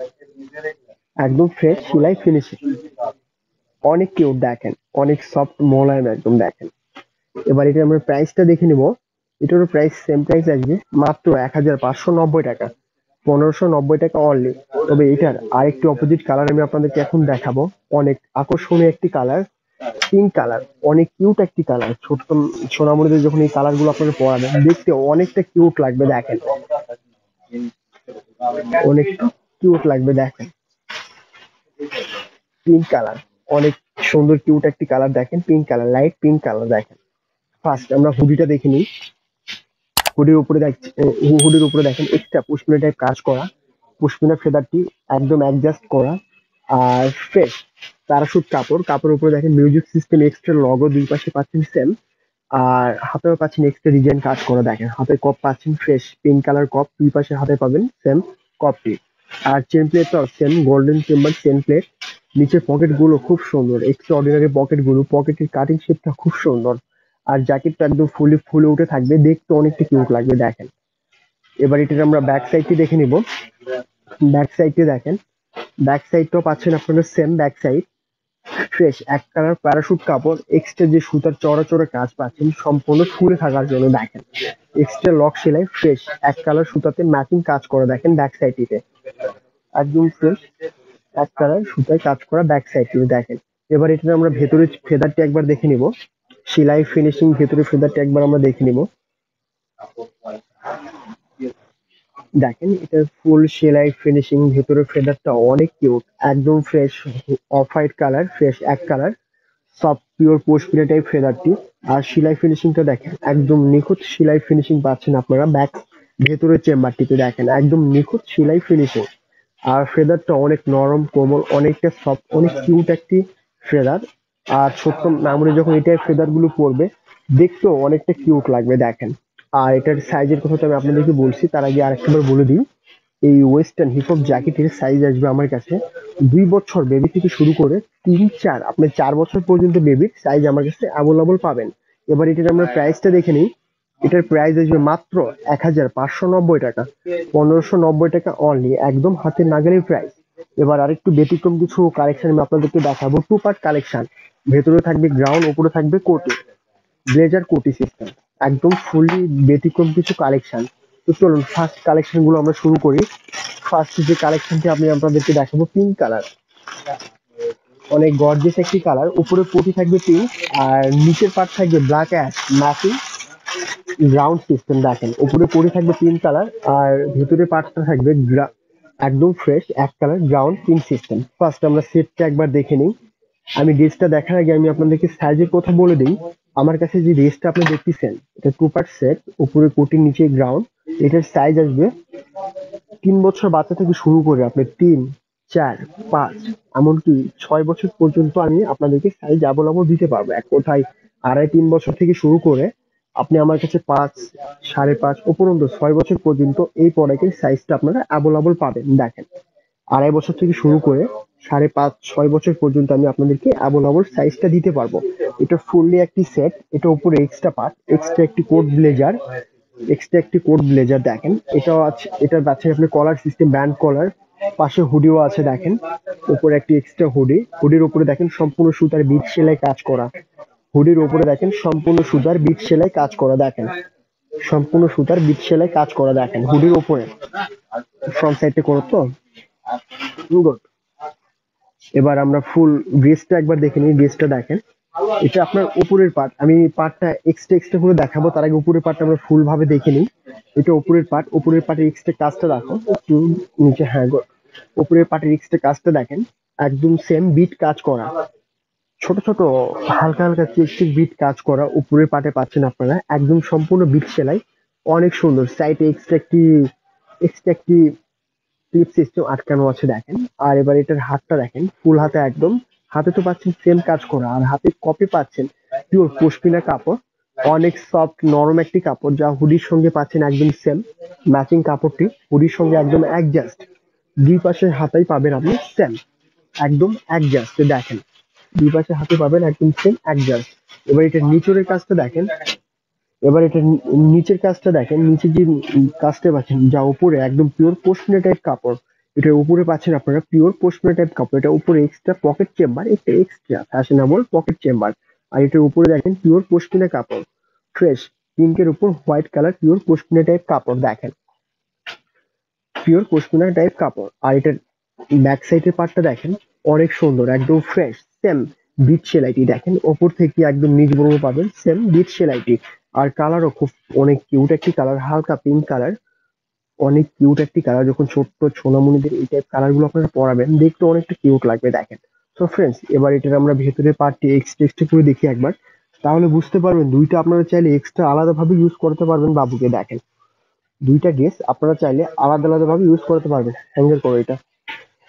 একদম ফ্রেশ সেলাই ফিনিশিং, অনেক কিউট, দেখেন অনেক সফট মোলায়েম একদম, দেখেন। এবার এটা আমরা প্রাইসটা দেখে নিব। এটারও প্রাইস সেম প্রাইস আসবে মাত্র 1590 টাকা, 1590 টাকা অনলি। তবে এটার আরেকটি অপোজিট কালার আমি আপনাদেরকে এখন দেখাবো, অনেক আকর্ষণীয় একটি কালার, পিঙ্ক কালার, অনেক কিউট একটি কালার। ছোট্ট সোনামণিদের যখন এই কালার গুলো আপনারা পরাবেন দেখতে অনেকটা কিউট লাগবে, দেখেন অনেক কিউট লাগবে, দেখেন পিঙ্ক কালার, অনেক সুন্দর কিউট একটি কালার, দেখেন pink colour, light pink colour, দেখেন। ফার্স্ট আমরা হুডিটা দেখে নিই। হুডির উপরে দেখেন এক্সট্রা পুশমিনা টাইপ কাজ করা, পুশমিনা ফেদারটি একদম অ্যাডজাস্ট করা। আর ফ্রেশ প্যারাশুট কাপড়, কাপড়ের উপরে দেখেন মিউজিক সিস্টেম এক্সট্রা লগো, দুই পাশে পাচ্ছেন সেম। আর হাতেও পাচ্ছেন এক্সট্রা ডিজাইন কাজ করা, দেখেন হাতে কপ পাচ্ছেন ফ্রেশ পিঙ্ক কালার কপ, দুই পাশে হাতে পাবেন সেম কপটি। আর চেন প্লেটটাও same golden chamber chain plate. নিচের পকেট গুলো খুব সুন্দর, এক্সট্রা অর্ডিনারি পকেট গুলো, পকেটের কাটিং শেপটা খুব সুন্দর। আর জ্যাকেটটা একদম ফুলি ফুলে উঠে থাকবে, দেখতে অনেকটা কিউট লাগবে, দেখেন। এবার এটার আমরা ব্যাক সাইডটি দেখে নিব। ব্যাক সাইডটি দেখেন, ব্যাক সাইডটাও পাচ্ছেন আপনারা সেম ব্যাক সাইড, ফ্রেশ এক কালার প্যারাশুট কাপড়, এক্সট্রা যে সুতার চড়া চড়া কাজ পাচ্ছেন সম্পূর্ণ ফুলে থাকার জন্য, দেখেন এক্সট্রা লক সেলাই, ফ্রেশ এক কালার সুতাতে ম্যাচিং কাজ করা, দেখেন ব্যাক সাইডটিতে একদম ফ্রেশ এক কালার সুতায় কাজ করা ব্যাক সাইডটিতে, দেখেন। এবার এটা আমরা ভেতরে ফেদারটি একবার দেখে নিব, সেলাই ফিনিশিং ভেতরে ফেদারটি একবার আমরা দেখে নিব। দেখেন এটা ফুল সেলাই ফিনিশিং, ভেতরে ফেদারটা অনেক কিউট, একদম fresh off white colour, fresh এক colour, soft pure pashmina type ফেদারটি। আর সেলাই ফিনিশিংটা দেখেন একদম নিখুঁত সেলাই ফিনিশিং পাচ্ছেন আপনারা ব্যাক ভেতরের চেম্বারটিতে, দেখেন একদম নিখুঁত সেলাই ফিনিশিং। আর ফেদারটা অনেক নরম কোমল, অনেকটা সফট, অনেক কিউট একটি ফেদার। আর ছোট্ট মেমোরি যখন এটার ফেদার গুলো পড়বে দেখতেও অনেকটা কিউট লাগবে, দেখেন। আর এটার সাইজের কথা তো আমি আপনাদেরকে বলছি, তার আগে আরেকবার বলে দিই। এই ওয়েস্টার্ন হিপ হপ জ্যাকেটের সাইজ আসবে আমার কাছে 2 বছর বেবি থেকে শুরু করে 3 4, আপনি 4 বছর পর্যন্ত বেবির সাইজ আমার কাছে অ্যাভেলেবল পাবেন। এবার এটার আমরা প্রাইসটা দেখে নিই। এটার প্রাইস আসবে মাত্র 1590 টাকা, 1590 টাকা অনলি, একদম হাতের নাগালের প্রাইস। এবার আরেকটু ব্যতিক্রম কিছু কালেকশন আমি আপনাদেরকে দেখাবো, 2 পার্ট কালেকশন। ভেতরে থাকবে গ্রাউন্ড, উপরে থাকবে কোটি, ব্লেজার কোটি সিস্টেম। একদম ফুললি ব্যতিক্রম কিছু কালেকশন। তো চলুন ফার্স্ট কালেকশন গুলো আমরা শুরু করি। ফার্স্ট যে কালেকশনটি আমি আপনাদেরকে দেখাবো পিঙ্ক কালার, অনেক গর্জিয়াস একটি কালার। উপরে পটি থাকবে পিঙ্ক আর নিচের পার্ট থাকবে black ash matching ground system. দেখেন উপরে পটি থাকবে পিঙ্ক কালার আর ভিতরে পার্টটা থাকবে একদম ফ্রেশ এক colour ground pink system. First আমরা সেটটা একবার দেখে নিই। আমি ড্রেসটা দেখার আগে আমি আপনাদেরকে সাইজের কথা বলে দিই। আমার কাছে যে ড্রেসটা আপনি দেখতেছেন এটা 2 পার্ট সেট, উপরে কোটি নিচে গ্রাউন্ড। এটার সাইজ আসবে 3 বছর বাচ্চা থেকে শুরু করে আপনি 3, 4, 5 এমনকি 6 বছর পর্যন্ত আমি আপনাদেরকে সাইজ অ্যাভেলেবল দিতে পারবো। এক কথায় 2.5-3 বছর থেকে শুরু করে আপনি আমার কাছে 5, 5.5 উপরন্ত 6 বছর পর্যন্ত এই প্রোডাক্টের সাইজটা আপনারা অ্যাভেলেবল পাবেন। দেখেন 2.5 বছর থেকে শুরু করে 5.5, 6 বছর পর্যন্ত আমি আপনাদেরকে অ্যাভেলেবল সাইজটা দিতে পারবো। এটা ফুললি একটি সেট। এটা উপরে এক্সট্রা পার্ট, এক্সট্রা একটি কোট ব্লেজার দেখেন। এটাও আছে, এটার পাচ্ছে আপনি কলার সিস্টেম ব্যান্ড কলার, পাশে হুডিও আছে দেখেন। উপরে একটি এক্সট্রা হুডির উপরে দেখেন সম্পূর্ণ সুতার বিট সেলাই কাজ করা। হুডির উপরে দেখেন সম্পূর্ণ সুতার বিট সেলাই কাজ করা দেখেন, সম্পূর্ণ সুতার বিট সেলাই কাজ করা দেখেন হুডির উপরে। ফ্রন্ট সাইডে করো তো গুড। এবার আমরা ফুল ড্রেসটা একবার দেখে নিই। ড্রেসটা দেখেন, এটা আপনার উপরের পার্ট। আমি পার্টটা এক্সট্রা করে দেখাবো, তার আগে উপরের পার্টটা আমরা ফুল ভাবে দেখে নিই। এটা উপরের পার্ট, উপরের পার্টের এক্সট্রা কাজটা দেখো একটু নিচে। হ্যাঁ good। উপরের পার্টের এক্সট্রা কাজটা দেখেন, একদম সেম বিট কাজ করা, ছোট ছোট হালকা হালকা চিক চিক বিট কাজ করা উপরের পার্টে পাচ্ছেন আপনারা, একদম সম্পূর্ণ বিট সেলাই, অনেক সুন্দর। সাইডে এক্সট্রা একটি ক্লিপ সিস্টেম আটকানো আছে দেখেন। আর এবার এটার হাতটা দেখেন, ফুল হাতে একদম। হাতে তো পাচ্ছেন সেম কাজ করা, আর হাতে কপি পাচ্ছেন পিওর পশমিনা কাপড়। অনেক সফট নরম একটি কাপড়, যা হুডির সঙ্গে পাচ্ছেন একদম সেম ম্যাচিং। কাপড়টি হুডির সঙ্গে একদম অ্যাডজাস্ট। দুই পাশের হাতাই পাবেন আপনি সেম, একদম অ্যাডজাস্ট দেখেন। দুই পাশে হাতে পাবেন একদম সেম অ্যাডজাস্ট। এবার এটা নিচের কাজটা দেখেন, এবার এটা নিচের কাজটা দেখেন। নিচে যে কাজটা পাচ্ছেন যা উপরে একদম পিওর পশমিনা টাইপ কাপড়। এটার উপরে পাচ্ছেন আপনারা পিওর পশমিনা টাইপ কাপড়। এটা উপরে এক্সট্রা পকেট চেম্বার, একটা এক্সট্রা ফ্যাশনেবল পকেট চেম্বার। আর এটার উপরে দেখেন পিওর পশমিনা কাপড়, ফ্রেশ পিঙ্কের উপর white colour pure pashmina type কাপড় দেখেন, পিওর পশমিনা টাইপ কাপড়। আর এটার ব্যাক সাইডের পার্টটা দেখেন, অনেক সুন্দর একদম ফ্রেশ সেম বিট সেলাইটি দেখেন। ওপর থেকে একদম নিচ বরাবর পাবেন সেম বিট সেলাইটি। আর কালারও খুব অনেক কিউট একটি কালার, হালকা পিঙ্ক কালার, অনেক কিউট একটি কালার। যখন ছোট্ট সোনামণিদের এই টাইপ কালার গুলো আপনারা পরাবেন দেখতে অনেকটা কিউট লাগবে দেখেন। তো ফ্রেন্ডস এবার এটার আমরা ভেতরের পার্টটি এক্সট্রা করে দেখি একবার, তাহলে বুঝতে পারবেন। দুইটা আপনারা চাইলে এক্সট্রা আলাদাভাবে ইউজ করতে পারবেন বাবুকে। দেখেন দুইটা ড্রেস আপনারা চাইলে আলাদা আলাদা ভাবে ইউজ করতে পারবেন। হ্যাঙ্গেল করো এটা।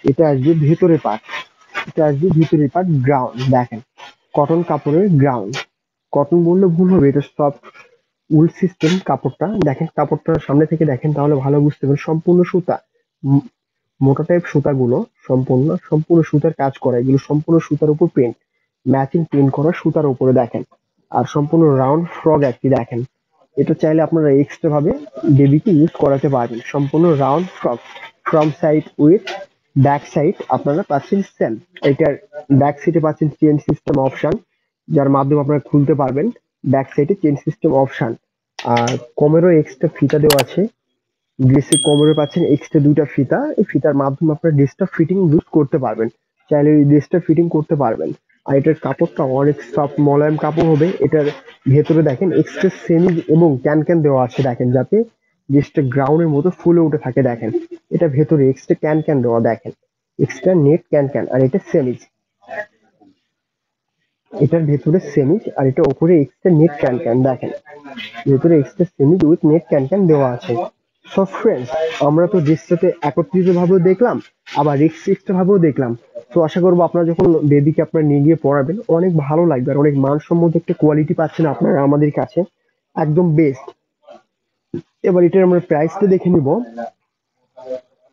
এটা আসবে ভেতরের পার্ট, এটা আসবে ভিতরের পার্ট গ্রাউন্ড দেখেন, কটন কাপড়ের গ্রাউন্ড। কটন বললে ভুল হবে, এটা সফট উল সিস্টেম কাপড়টা দেখেন। কাপড়টা সামনে থেকে দেখেন তাহলে ভালো বুঝতে পারবেন। সম্পূর্ণ সুতা, উম, মোটা টাইপ সুতাগুলো সম্পূর্ণ সম্পূর্ণ সুতার কাজ করা। এগুলো সম্পূর্ণ সুতার উপর প্রিন্ট, ম্যাচিং প্রিন্ট করা সুতার উপরে দেখেন। আর সম্পূর্ণ রাউন্ড ফ্রক একটি দেখেন। এটা চাইলে আপনারা এক্সট্রা ভাবে বেবিকে ইউজ করাতে পারবেন। সম্পূর্ণ round frock, front side with back side আপনারা পাচ্ছেন সেম। এটার ব্যাক সাইডে পাচ্ছেন চেন সিস্টেম অপশন, যার মাধ্যমে আপনারা খুলতে পারবেন। ব্যাক সাইডে চেন সিস্টেম অপশন। আর কোমরেও এক্সট্রা ফিতা দেওয়া আছে। ড্রেসের কোমরে পাচ্ছেন এক্সট্রা দুইটা ফিতা, এই ফিতার মাধ্যমে আপনারা ড্রেসটা ফিটিং ইউজ করতে পারবেন। চাইলে এই ড্রেসটা ফিটিং করতে পারবেন। আর এটার কাপড়টা অনেক সফট মোলায়েম কাপড় হবে। এটার ভেতরে দেখেন এক্সট্রা সেমিজ এবং ক্যান ক্যান দেওয়া আছে দেখেন, যাতে ড্রেসটা গ্রাউন্ডের মতো ফুলে উঠে থাকে দেখেন। এটা ভেতরে এক্সট্রা ক্যান ক্যান দেওয়া দেখেন, এক্সট্রা নেট ক্যান ক্যান। আর এটা সেমিজ, এটার ভেতরে সেমিজ আর এটা উপরে এক্সট্রা নেট ক্যান ক্যান দেখেন। ভেতরে এক্সট্রা সেমিজ উইথ নেট ক্যান ক্যান দেওয়া আছে। সো ফ্রেন্ডস আমরা তো ড্রেসটাতে একত্রিত ভাবেও দেখলাম, আবার এক্সট্রা ভাবেও দেখলাম। তো আশা করবো আপনারা যখন বেবিকে আপনারা নিয়ে গিয়ে পড়াবেন অনেক ভালো লাগবে, আর অনেক মানসম্মত একটা কোয়ালিটি পাচ্ছেন আপনারা আমাদের কাছে, একদম বেস্ট। এবার এটার আমরা প্রাইসটা দেখে নিব।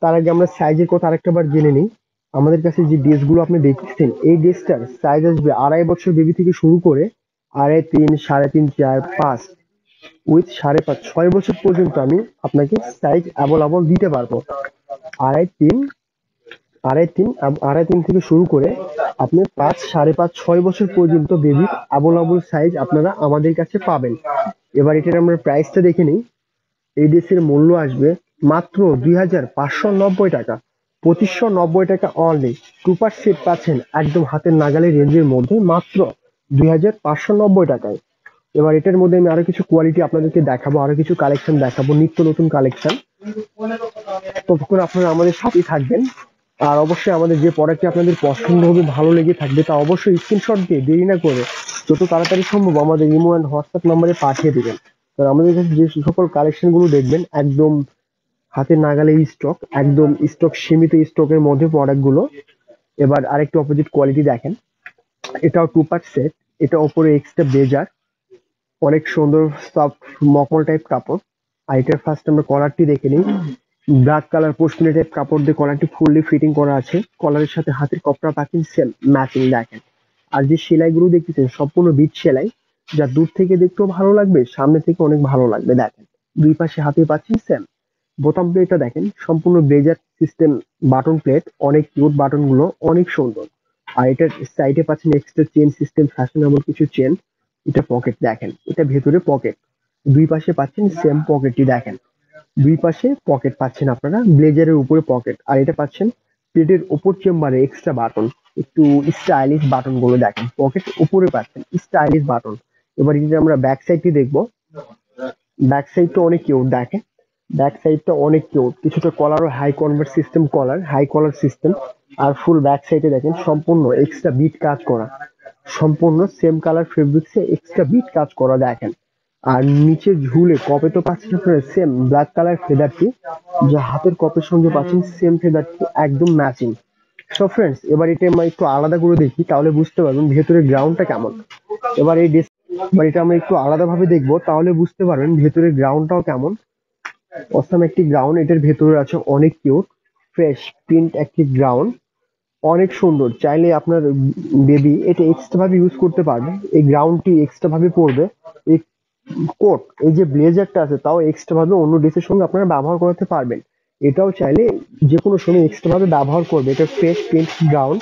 তার আগে আমরা সাইজের কথা আরেকটা বার জেনে নিই। আমাদের কাছে যে ড্রেসগুলো আপনি দেখছেন এই ড্রেসটার সাইজ আসবে 2.5 বছর বেবি থেকে শুরু করে 2.5, 3, 3.5, 4, 5 উইথ 5.5, 6 বছর পর্যন্ত আমি আপনাকে সাইজ অ্যাভেলেবল দিতে পারবো। 2.5, 3, আড়াই তিন থেকে শুরু করে আপনি 5, 5.5, 6 বছর পর্যন্ত বেবির আবল আবল সাইজ আপনারা আমাদের কাছে পাবেন। এবার এটার আমরা প্রাইসটা দেখে নিই। এই ড্রেসের মূল্য আসবে মাত্র 2,590 টাকা, 2,590 টাকা অনলি। টুপার সেট পাচ্ছেন একদম হাতের নাগালের রেঞ্জের মধ্যে মাত্র 2,590 টাকায়। এবার এটার মধ্যে আমি আরো কিছু কোয়ালিটি আপনাদেরকে দেখাবো, আরো কিছু কালেকশন দেখাবো, নিত্য নতুন কালেকশন। ততক্ষণ আপনারা আমাদের সাথেই থাকবেন। আর অবশ্যই আমাদের যে প্রোডাক্টটি আপনাদের পছন্দ হবে, ভালো লেগে থাকবে, তা অবশ্যই স্ক্রিনশট দিয়ে দেরি না করে যত তাড়াতাড়ি সম্ভব আমাদের ইমো অ্যান্ড হোয়াটসঅ্যাপ নাম্বারে পাঠিয়ে দিবেন। কারণ আমাদের কাছে যে সকল কালেকশন গুলো দেখবেন একদম হাতের নাগালে স্টক, একদম স্টক সীমিত স্টকের মধ্যে প্রোডাক্ট গুলো। এবার আরেকটু অপোজিট কোয়ালিটি দেখেন, এটাও টু পার্ট সেট। এটা ওপরে এক্সট্রা ব্লেজার, অনেক সুন্দর সফট মকমল টাইপ কাপড়। আর এটার ফার্স্ট আমরা কলারটি দেখে নিই। ব্ল্যাক কালার পশমিনা টাইপ কাপড় দিয়ে কলারটি ফুললি ফিটিং করা আছে। কলারের সাথে হাতের কপড়া পাচ্ছেন সেম ম্যাচিং দেখেন। আর যে সেলাইগুলো দেখতেছেন সম্পূর্ণ বিট সেলাই, যা দূর থেকে দেখতেও ভালো লাগবে, সামনে থেকে অনেক ভালো লাগবে দেখেন। দুই পাশে হাতে পাচ্ছেন সেম। বোতাম প্লেটটা দেখেন সম্পূর্ণ ব্লেজার সিস্টেম বাটন প্লেট, অনেক কিউট বাটন গুলো, অনেক সুন্দর। আর এটার সাইডে পাচ্ছেন এক্সট্রা চেন সিস্টেম, ফ্যাশনেবল কিছু চেন। এটা পকেট দেখেন, এটা ভেতরে পকেট। দুই পাশে পাচ্ছেন সেম পকেটটি দেখেন। দুই পাশে পকেট পাচ্ছেন আপনারা, ব্লেজারের উপরে পকেট। আর এটা পাচ্ছেন প্লেটের উপর চেম্বারে এক্সট্রা বাটন, একটু স্টাইলিশ বাটন গুলো দেখেন। পকেট উপরে পাচ্ছেন স্টাইলিশ বাটন। এবার যদি আমরা ব্যাক সাইডটি দেখবো, ব্যাক সাইডটা অনেক কিউট দেখেন। ব্যাক সাইডটা অনেক কিউট, কিছুটা কলারও হাই কনভার্ট সিস্টেম, কলার হাই কলার সিস্টেম। আর ফুল ব্যাক সাইডে দেখেন সম্পূর্ণ এক্সট্রা বিট কাজ করা, সম্পূর্ণ সেম কালার ফেব্রিক্সে এক্সট্রা বিট কাজ করা দেখেন। আর নিচে ঝুলে কপে তো পাচ্ছেন আপনারা সেম ব্ল্যাক কালার ফেদারটি, যা হাতের কপের সঙ্গে পাচ্ছেন সেম ফেদারটি, একদম ম্যাচিং। সো ফ্রেন্ডস, এবার এটা আমরা একটু আলাদা করে দেখি, তাহলে বুঝতে পারবেন ভেতরের গ্রাউন্ডটা কেমন। এবার এই এবার এটা আমরা একটু আলাদা ভাবে দেখবো, তাহলে বুঝতে পারবেন ভেতরের গ্রাউন্ডটাও কেমন। অসাম একটি গ্রাউন্ড এটার ভেতরে আছে, অনেক কিউট ফ্রেশ প্রিন্ট একটি গ্রাউন্ড, অনেক সুন্দর। চাইলে আপনার বেবি এটা এক্সট্রা ভাবে ইউজ করতে পারবে, এই গ্রাউন্ডটি এক্সট্রা ভাবে পড়বে। এই কোট, এই যে ব্লেজারটা আছে তাও এক্সট্রা ভাবে অন্য ড্রেসের সঙ্গে আপনারা ব্যবহার করতে পারবেন। এটাও চাইলে যে কোনো সময় এক্সট্রা ভাবে ব্যবহার করবে। এটা ফ্রেশ প্রিন্ট গ্রাউন্ড।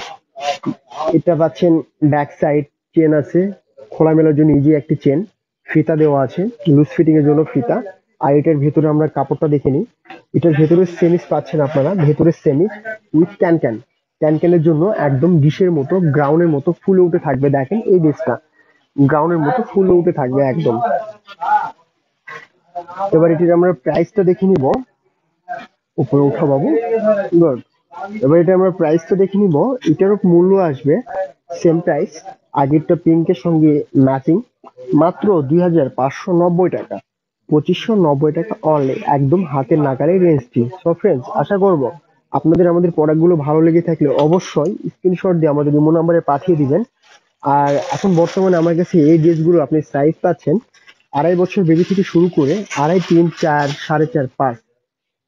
এটা পাচ্ছেন ব্যাক সাইড চেন আছে, খোলা মেলার জন্য ইজি একটি চেন, ফিতা দেওয়া আছে লুজ ফিটিং এর জন্য ফিতা। আর এটার ভেতরে আমরা কাপড়টা দেখে নিই। এটার ভেতরে সেমিস পাচ্ছেন আপনারা, ভেতরে সেমিস উইথ ক্যান ক্যান। ক্যান ক্যানের জন্য একদম ডিশের মতো গ্রাউন্ডের মতো ফুলে উঠে থাকবে দেখেন। এই ড্রেসটা গ্রাউন্ডের মতো ফুলে উঠে থাকবে একদম। এবার এটির আমরা প্রাইসটা দেখে নিব। উপরে উঠা বাবু, গুড। এবার এটা আমরা প্রাইসটা দেখে নিব। এটারও মূল্য আসবে সেম প্রাইস, আগেরটা পিঙ্কের সঙ্গে ম্যাচিং, মাত্র 2,590 টাকা, 2,590 টাকা অনলি, একদম হাতের নাগালের রেঞ্জটি। সো ফ্রেন্ডস, আশা করব আপনাদের আমাদের প্রোডাক্ট গুলো ভালো লেগে থাকলে অবশ্যই স্ক্রিনশট দিয়ে আমাদের ইমো নাম্বারে পাঠিয়ে দিবেন। আর এখন বর্তমানে আমার কাছে এই ড্রেসগুলো আপনি সাইজ পাচ্ছেন 2.5 বছর বেবি থেকে শুরু করে 2.5, 3, 4, 4.5, 5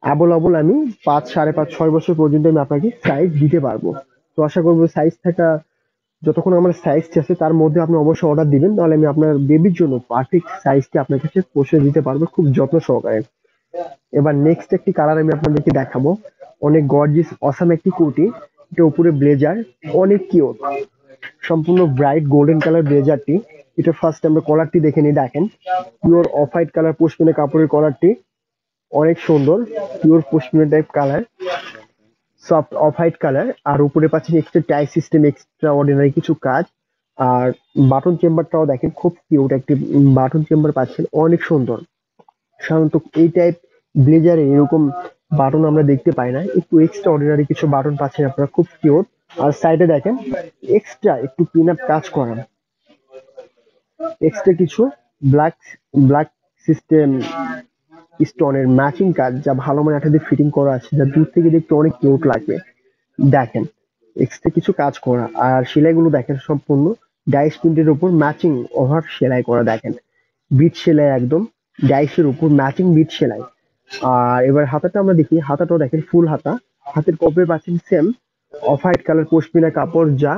অ্যাভেলেবল। আমি 5, 5.5, 6 বছর পর্যন্ত আমি আপনাকে সাইজ দিতে পারবো। তো আশা করবো সাইজ থাকা, যতক্ষণ আমার সাইজ আছে তার মধ্যে আপনি অবশ্যই অর্ডার দিবেন, তাহলে আমি আপনার বেবির জন্য পারফেক্ট সাইজটি আপনার কাছে পৌঁছে দিতে পারবো খুব যত্ন সহকারে। এবার নেক্সট একটি কালার আমি আপনাদেরকে দেখাবো, অনেক গর্জিয়াস অসাম একটি কুর্তি। এটা উপরে ব্লেজার, অনেক কিউট, সম্পূর্ণ ব্রাইট গোল্ডেন কালার ব্লেজারটি। এটা ফার্স্ট আমরা কলারটি দেখে নিই দেখেন, pure off white colour pashmina কাপড়ের কলারটি, অনেক সুন্দর pure pashmina type colour, soft off white colour. আর উপরে পাচ্ছেন extra tie system, extra ordinary কিছু কাজ। আর বাটন চেম্বারটাও দেখেন খুব কিউট একটি বাটন চেম্বার পাচ্ছেন, অনেক সুন্দর। সাধারণত এই টাইপ ব্লেজারে এরকম বাটন আমরা দেখতে পাই না, একটু এক্সট্রা অর্ডিনারি কিছু বাটন পাচ্ছেন আপনারা, খুব কিউট। আর সাইডে দেখেন এক্সট্রা একটু পিন আপ কাজ করা, এক্সট্রা কিছু ব্ল্যাক ব্ল্যাক সিস্টেম স্টোনের ম্যাচিং কাজ, যা ভালো মানে একটা দিয়ে ফিটিং করা আছে, যা দূর থেকে দেখতে অনেক কিউট লাগবে দেখেন। এক্সট্রা কিছু কাজ করা। আর সেলাইগুলো দেখেন সম্পূর্ণ ডাইস প্রিন্টের উপর ম্যাচিং ওভার সেলাই করা দেখেন, বিট সেলাই একদম, ডাইসের উপর ম্যাচিং বিট সেলাই। আর এবার হাতাটা আমরা দেখি, হাতাটাও দেখেন ফুল হাতা, হাতের কপে পাচ্ছেন same of white colour pashmina কাপড়, যা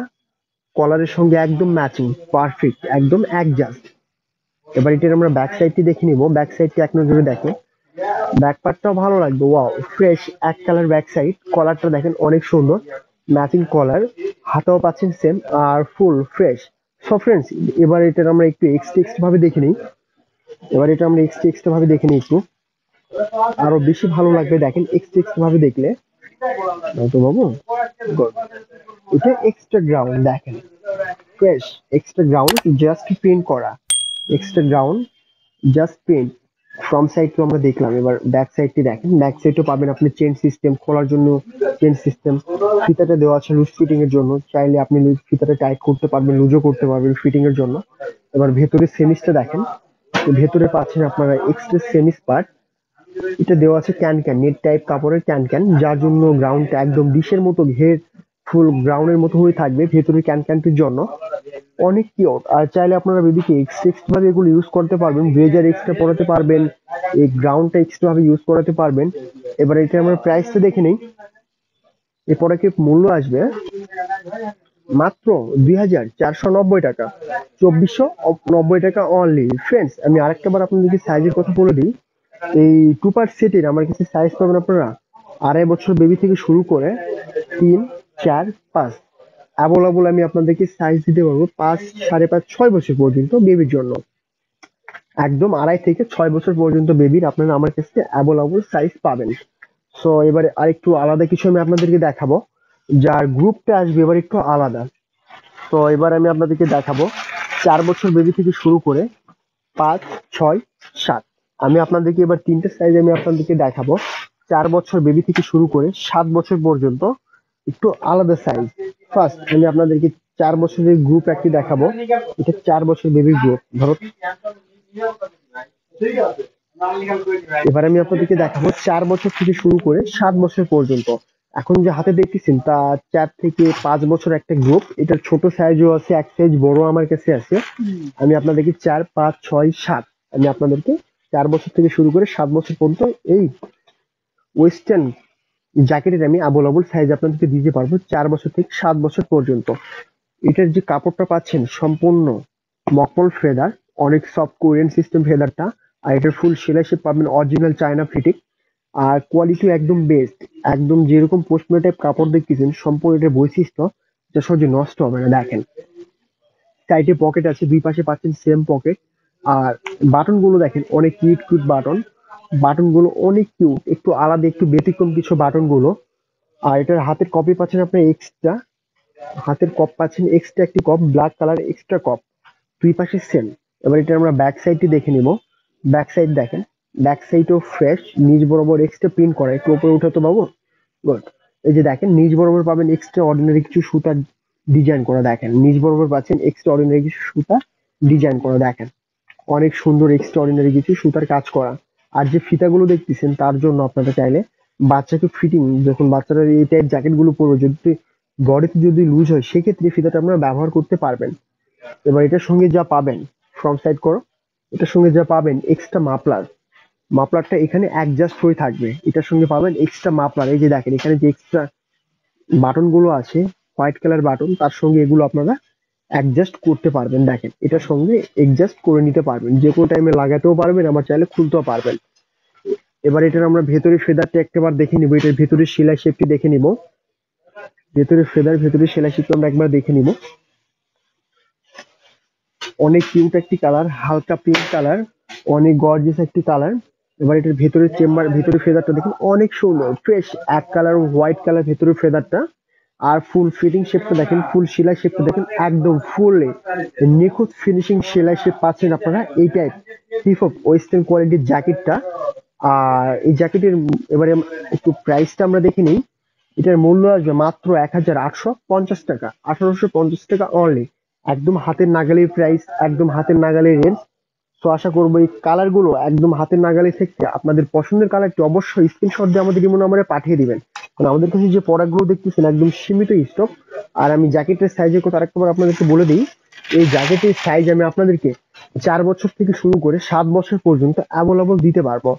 কলারের সঙ্গে একদম ম্যাচিং, পারফেক্ট একদম অ্যাডজাস্ট। এবার এটার আমরা ব্যাক সাইডটি দেখে নিব। ব্যাক সাইডটি এক নজরে দেখে ব্যাক পার্টটাও ভালো লাগবে। ওয়াও, ফ্রেশ এক কালার ব্যাক সাইড, কলারটা দেখেন অনেক সুন্দর, ম্যাচিং কলার, হাতাও পাচ্ছেন সেম, আর ফুল ফ্রেশ। সো ফ্রেন্ডস, এবার এটা আমরা একটু এক্সট্রা ভাবে দেখে নিই। এবার এটা আমরা এক্সট্রা ভাবে দেখে নিই একটু, আরো বেশি ভালো লাগবে দেখেন এক্সট্রা ভাবে দেখলে। তো বাবু, good. এটা এক্সট্রা গ্রাউন্ড দেখেন, fresh extra ground, just print করা extra ground, just print. Front side তো আমরা দেখলাম, এবার ব্যাক সাইডটি দেখেন। ব্যাক সাইডও পাবেন আপনি চেন সিস্টেম, খোলার জন্য চেন সিস্টেম, ফিতাটা দেওয়া আছে লুজ ফিটিং এর জন্য, চাইলে আপনি ফিতাটা টাইট করতে পারবেন, লুজও করতে পারবেন ফিটিং এর জন্য। এবার ভেতরে সেমিসটা দেখেন, তো ভেতরে পাচ্ছেন আপনারা এক্সট্রা সেমিস পার্ট, এটা দেওয়া আছে ক্যান ক্যান, নেট টাইপ কাপড়ের ক্যান ক্যান, যার জন্য গ্রাউন্ডটা একদম ডিশের মতো ঘের ফুল গ্রাউন্ডের মতো হয়ে থাকবে ভেতরের ক্যান ক্যানটির জন্য। অনেক কিউট। আর চাইলে আপনারা বেবিকে এক্সট্রা ভাবে এগুলো ইউজ করতে পারবেন, ব্লেজার এক্সট্রা পরাতে পারবেন, এই গ্রাউন্ডটা এক্সট্রা ভাবে ইউজ করাতে পারবেন। এবার এটা আমরা প্রাইসটা দেখে নিই, এরপরে কি মূল্য আসবে মাত্র 2490 টাকা, 2490 টাকা অনলি। ফ্রেন্ডস, আমি আরেকটা বার আপনাদেরকে সাইজের কথা বলে দিই। এই টু পার্ট সেটের আমার কাছে সাইজ পাবেন আপনারা 2.5 বছর বেবি থেকে শুরু করে 3, 4, 5, অ্যাভেলেবল আমি আপনাদেরকে সাইজ দিতে পারবো 5, 5.5, 6 বছর পর্যন্ত বেবির জন্য। একদম 2.5 থেকে 6 বছর পর্যন্ত বেবির আপনারা আমার কাছে অ্যাভেলেবল সাইজ পাবেন। সো এবারে আরেকটু আলাদা কিছু আমি আপনাদেরকে দেখাবো, যার গ্রুপটা আসবে এবার একটু আলাদা। তো এবার আমি আপনাদেরকে দেখাবো 4 বছর বেবি থেকে শুরু করে 5, 6, 7। আমি আপনাদেরকে এবার তিনটে সাইজ আমি আপনাদেরকে দেখাবো, 4 বছর বেবি থেকে শুরু করে 7 বছর পর্যন্ত, একটু আলাদা সাইজ। ফার্স্ট আমি আপনাদেরকে 4 বছরের গ্রুপ একটি দেখাবো, এটা 4 বছর বেবির গ্রুপ ধরো। এবার আমি আপনাদেরকে দেখাবো 4 বছর থেকে শুরু করে 7 বছর পর্যন্ত। এখন যে হাতে দেখতেছেন তা 4 থেকে 5 বছর একটা গ্রুপ, এটার ছোট সাইজও আছে, এক সাইজ বড় আমার কাছে আছে। আমি আপনাদেরকে 4, 5, 6, 7, আমি আপনাদেরকে 4 বছর থেকে শুরু করে 7 বছর পর্যন্ত এই ওয়েস্টার্ন জ্যাকেটের আমি অ্যাভেলেবল সাইজ আপনাদেরকে দিতে পারবো 4 বছর থেকে 7 বছর পর্যন্ত। এটার যে কাপড়টা পাচ্ছেন সম্পূর্ণ মকমল ফেদার, অনেক সফট কোরিয়ান সিস্টেম ফেদারটা। আর এটার ফুল সেলাই শেপ পাবেন অরিজিনাল চায়না ফিটিং, আর কোয়ালিটি একদম বেস্ট। একদম যেরকম পশমিনা টাইপ কাপড় দেখতেছেন, সম্পূর্ণ এটার বৈশিষ্ট্য যা সহজে নষ্ট হবে না। দেখেন সাইডে পকেট আছে, দুই পাশে পাচ্ছেন সেম পকেট। আর বাটন গুলো দেখেন অনেক কিউট কিউট বাটন, বাটন গুলো অনেক কিউট, একটু আলাদা একটু ব্যতিক্রম কিছু বাটন গুলো। আর এটার হাতের কপি পাচ্ছেন আপনার এক্সট্রা, হাতের কপ পাচ্ছেন এক্সট্রা একটি কপ, ব্ল্যাক কালার এক্সট্রা কপ, দুই পাশে সেম। এবার এটা আমরা ব্যাক সাইডটি দেখে নিব। ব্যাক সাইড দেখেন, ব্যাক সাইডও ফ্রেশ, নিচ বরাবর এক্সট্রা প্রিন্ট করা, একটু উপরে উঠাতে পাবো। গুড। এই যে দেখেন নিচ বরাবর পাবেন এক্সট্রা অর্ডিনারি কিছু সুতার ডিজাইন করা, দেখেন নিচ বরাবর পাচ্ছেন এক্সট্রা অর্ডিনারি কিছু সুতা ডিজাইন করা, দেখেন অনেক সুন্দর এক্সট্রা অর্ডিনারি কিছু সুতার কাজ করা। আর যে ফিতাগুলো দেখতেছেন তার জন্য আপনারা চাইলে বাচ্চাকে ফিটিং, যখন বাচ্চারা এই টাইপ জ্যাকেট গুলো পরবে, যদি বডিতে যদি লুজ হয় সেক্ষেত্রে ফিতাটা আপনারা ব্যবহার করতে পারবেন। এবার এটার সঙ্গে যা পাবেন, ফ্রন্ট সাইড করো, এটার সঙ্গে যা পাবেন এক্সট্রা মাফলার, মাফলারটা এখানে অ্যাডজাস্ট হয়ে থাকবে। এটার সঙ্গে পাবেন এক্সট্রা মাফলার, এই যে দেখেন এখানে যে এক্সট্রা বাটন গুলো আছে, হোয়াইট কালার বাটন, তার সঙ্গে এগুলো আপনারা অ্যাডজাস্ট করতে পারবেন। দেখেন এটার সঙ্গে অ্যাডজাস্ট করে নিতে পারবেন, যে কোনো টাইমে লাগাতেও পারবেন, আবার চাইলে খুলতেও পারবেন। এবার এটার আমরা ভেতরের ফেদারটা একবার দেখে নিব, এটার ভেতরের সেলাই শেপটি দেখে নিব। ভেতরের ফেদার, ভেতরের সেলাই শেপটি আমরা একবার দেখে নিব। অনেক কিউট একটি কালার, হালকা পিঙ্ক কালার, অনেক গর্জিয়াস একটি কালার। এবার এটার ভেতরের চেম্বার, ভেতরের ফেদারটা দেখুন অনেক সুন্দর, ফ্রেশ এক কালার হোয়াইট কালার ভেতরের ফেদারটা। আর ফুল ফিটিং শেপটা দেখেন, ফুল সেলাই শেপটা দেখেন, একদম ফুল নিখুঁত ফিনিশিং সেলাই শেপ পাচ্ছেন আপনারা এই টাইপ হিপ হপ ওয়েস্টার্ন কোয়ালিটির জ্যাকেটটা। আর এই জ্যাকেটের এবারে একটু প্রাইসটা আমরা দেখে নিই। এটার মূল্য আসবে মাত্র 1850 টাকা, 1850 টাকা অনলি। একদম হাতের নাগালের প্রাইস, একদম হাতের নাগালের রেঞ্জ। তো আশা করবো এই কালার গুলো একদম হাতের নাগালে থেকে আপনাদের পছন্দের কালারটি অবশ্যই স্ক্রিনশট দিয়ে আমাদের ইমো নম্বরে পাঠিয়ে দিবেন, কারণ আমাদের কাছে যে প্রোডাক্ট গুলো দেখতেছেন একদম সীমিত স্টক। আর আমি জ্যাকেটের সাইজের কথা আরেকবার আপনাদেরকে বলে দিই, এই জ্যাকেটের সাইজ আমি আপনাদেরকে 4 বছর থেকে শুরু করে 7 বছর পর্যন্ত অ্যাভেলেবল দিতে পারবো।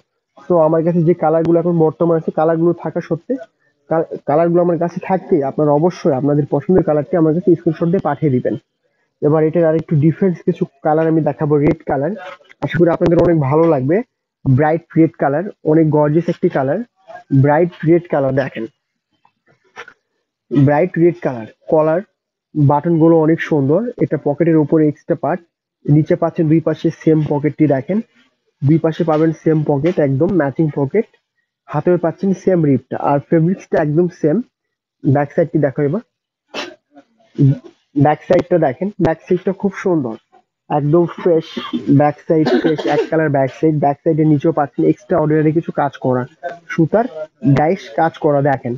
তো আমার কাছে যে কালার গুলো এখন বর্তমানে আছে, কালার গুলো থাকা সত্ত্বে, কালার গুলো আমার কাছে থাকতেই আপনারা অবশ্যই আপনাদের পছন্দের কালারটি আমার কাছে স্ক্রিনশট দিয়ে পাঠিয়ে দিবেন। এবার এটার আরেকটু ডিফারেন্স কিছু কালার আমি দেখাবো, রেড কালার, আশা করি আপনাদের অনেক ভালো লাগবে। ব্রাইট রেড কালার, অনেক গর্জিয়াস একটি কালার। ব্রাইট রেড কালার দেখেন, ব্রাইট রেড কালার। কলার বাটন গুলো অনেক সুন্দর। এটা পকেটের উপরে এক্সট্রা পার্ট, নিচে পাচ্ছেন দুই পাশে সেম পকেটটি দেখেন। দুই পাশে পাবেন সেম পকেট, একদম ম্যাচিং পকেট। হাতেও পাচ্ছেন সেম রিপটা, আর ফেব্রিক্সটা একদম সেম। ব্যাক সাইডটি দেখো এবার। ব্যাক সাইডটা দেখেন, ব্যাক সাইডটা খুব সুন্দর, একদম ফ্রেশ। ব্যাক সাইড ফ্রেশ, এক কালার ব্যাক সাইড। ব্যাক সাইডের নিচেও পাচ্ছেন এক্সট্রা অর্ডিনারি কিছু কাজ করা, সুতার ডাইস কাজ করা দেখেন,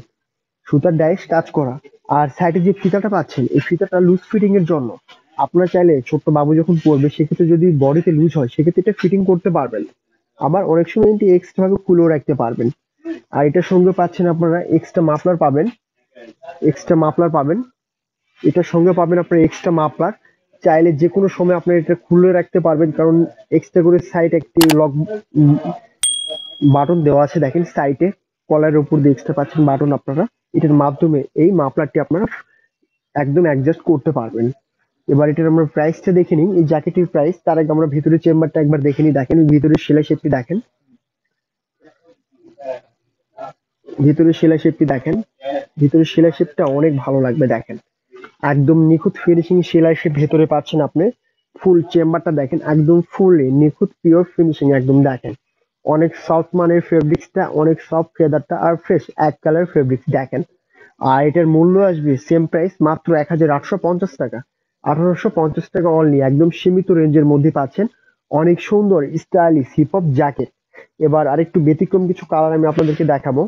সুতার ডাইস কাজ করা। আর সাইডে যে ফিতাটা পাচ্ছেন, এই ফিতাটা লুজ ফিটিং এর জন্য। আপনারা চাইলে ছোট্ট বাবু যখন পরবে সেক্ষেত্রে যদি বডিতে লুজ হয় সেক্ষেত্রে এটা ফিটিং করতে পারবেন। আবার অনেক সময় এটি এক্সট্রা ভাবে খুলেও রাখতে পারবেন। আর এটার সঙ্গে পাচ্ছেন আপনারা এক্সট্রা মাফলার পাবেন, এক্সট্রা মাফলার পাবেন। এটার সঙ্গে পাবেন আপনার এক্সট্রা মাফলার। চাইলে যে কোনো সময় আপনার এটা খুলে রাখতে পারবেন, কারণ এক্সট্রা করে সাইড একটি লক বাটন দেওয়া আছে দেখেন সাইডে। কলারের উপর দিয়ে এক্সট্রা পাচ্ছেন বাটন আপনারা। এটার মাধ্যমে এই মাফলারটি আপনারা একদম অ্যাডজাস্ট করতে পারবেন। এবার এটার আমরা প্রাইসটা দেখে নিই, এই জ্যাকেটের প্রাইস। তার আগে আমরা ভিতরের চেম্বারটা একবার দেখে নিই। দেখেন ভিতরের সেলাই শেপটি দেখেন, ভিতরের সেলাই শেপটি দেখেন। ভিতরের সেলাই শেপটা অনেক ভালো লাগবে দেখেন, একদম নিখুঁত ফিনিশিং সেলাই শেপ ভেতরে পাচ্ছেন আপনি। ফুল চেম্বারটা দেখেন, একদম ফুললি নিখুঁত পিওর ফিনিশিং একদম দেখেন। অনেক সফট মানের ফেব্রিক্সটা, অনেক সফট ফেদারটা, আর ফ্রেশ এক কালার ফেব্রিক্স দেখেন। আর এটার মূল্য আসবে সেম প্রাইস, মাত্র 1850 টাকা। 1850 টাকা অনলি, একদম সীমিত রেঞ্জের মধ্যে পাচ্ছেন অনেক সুন্দর স্টাইলিশ হিপ হপ জ্যাকেট। এবার আরেকটু ব্যতিক্রম কিছু কালার আমি আপনাদেরকে দেখাবো।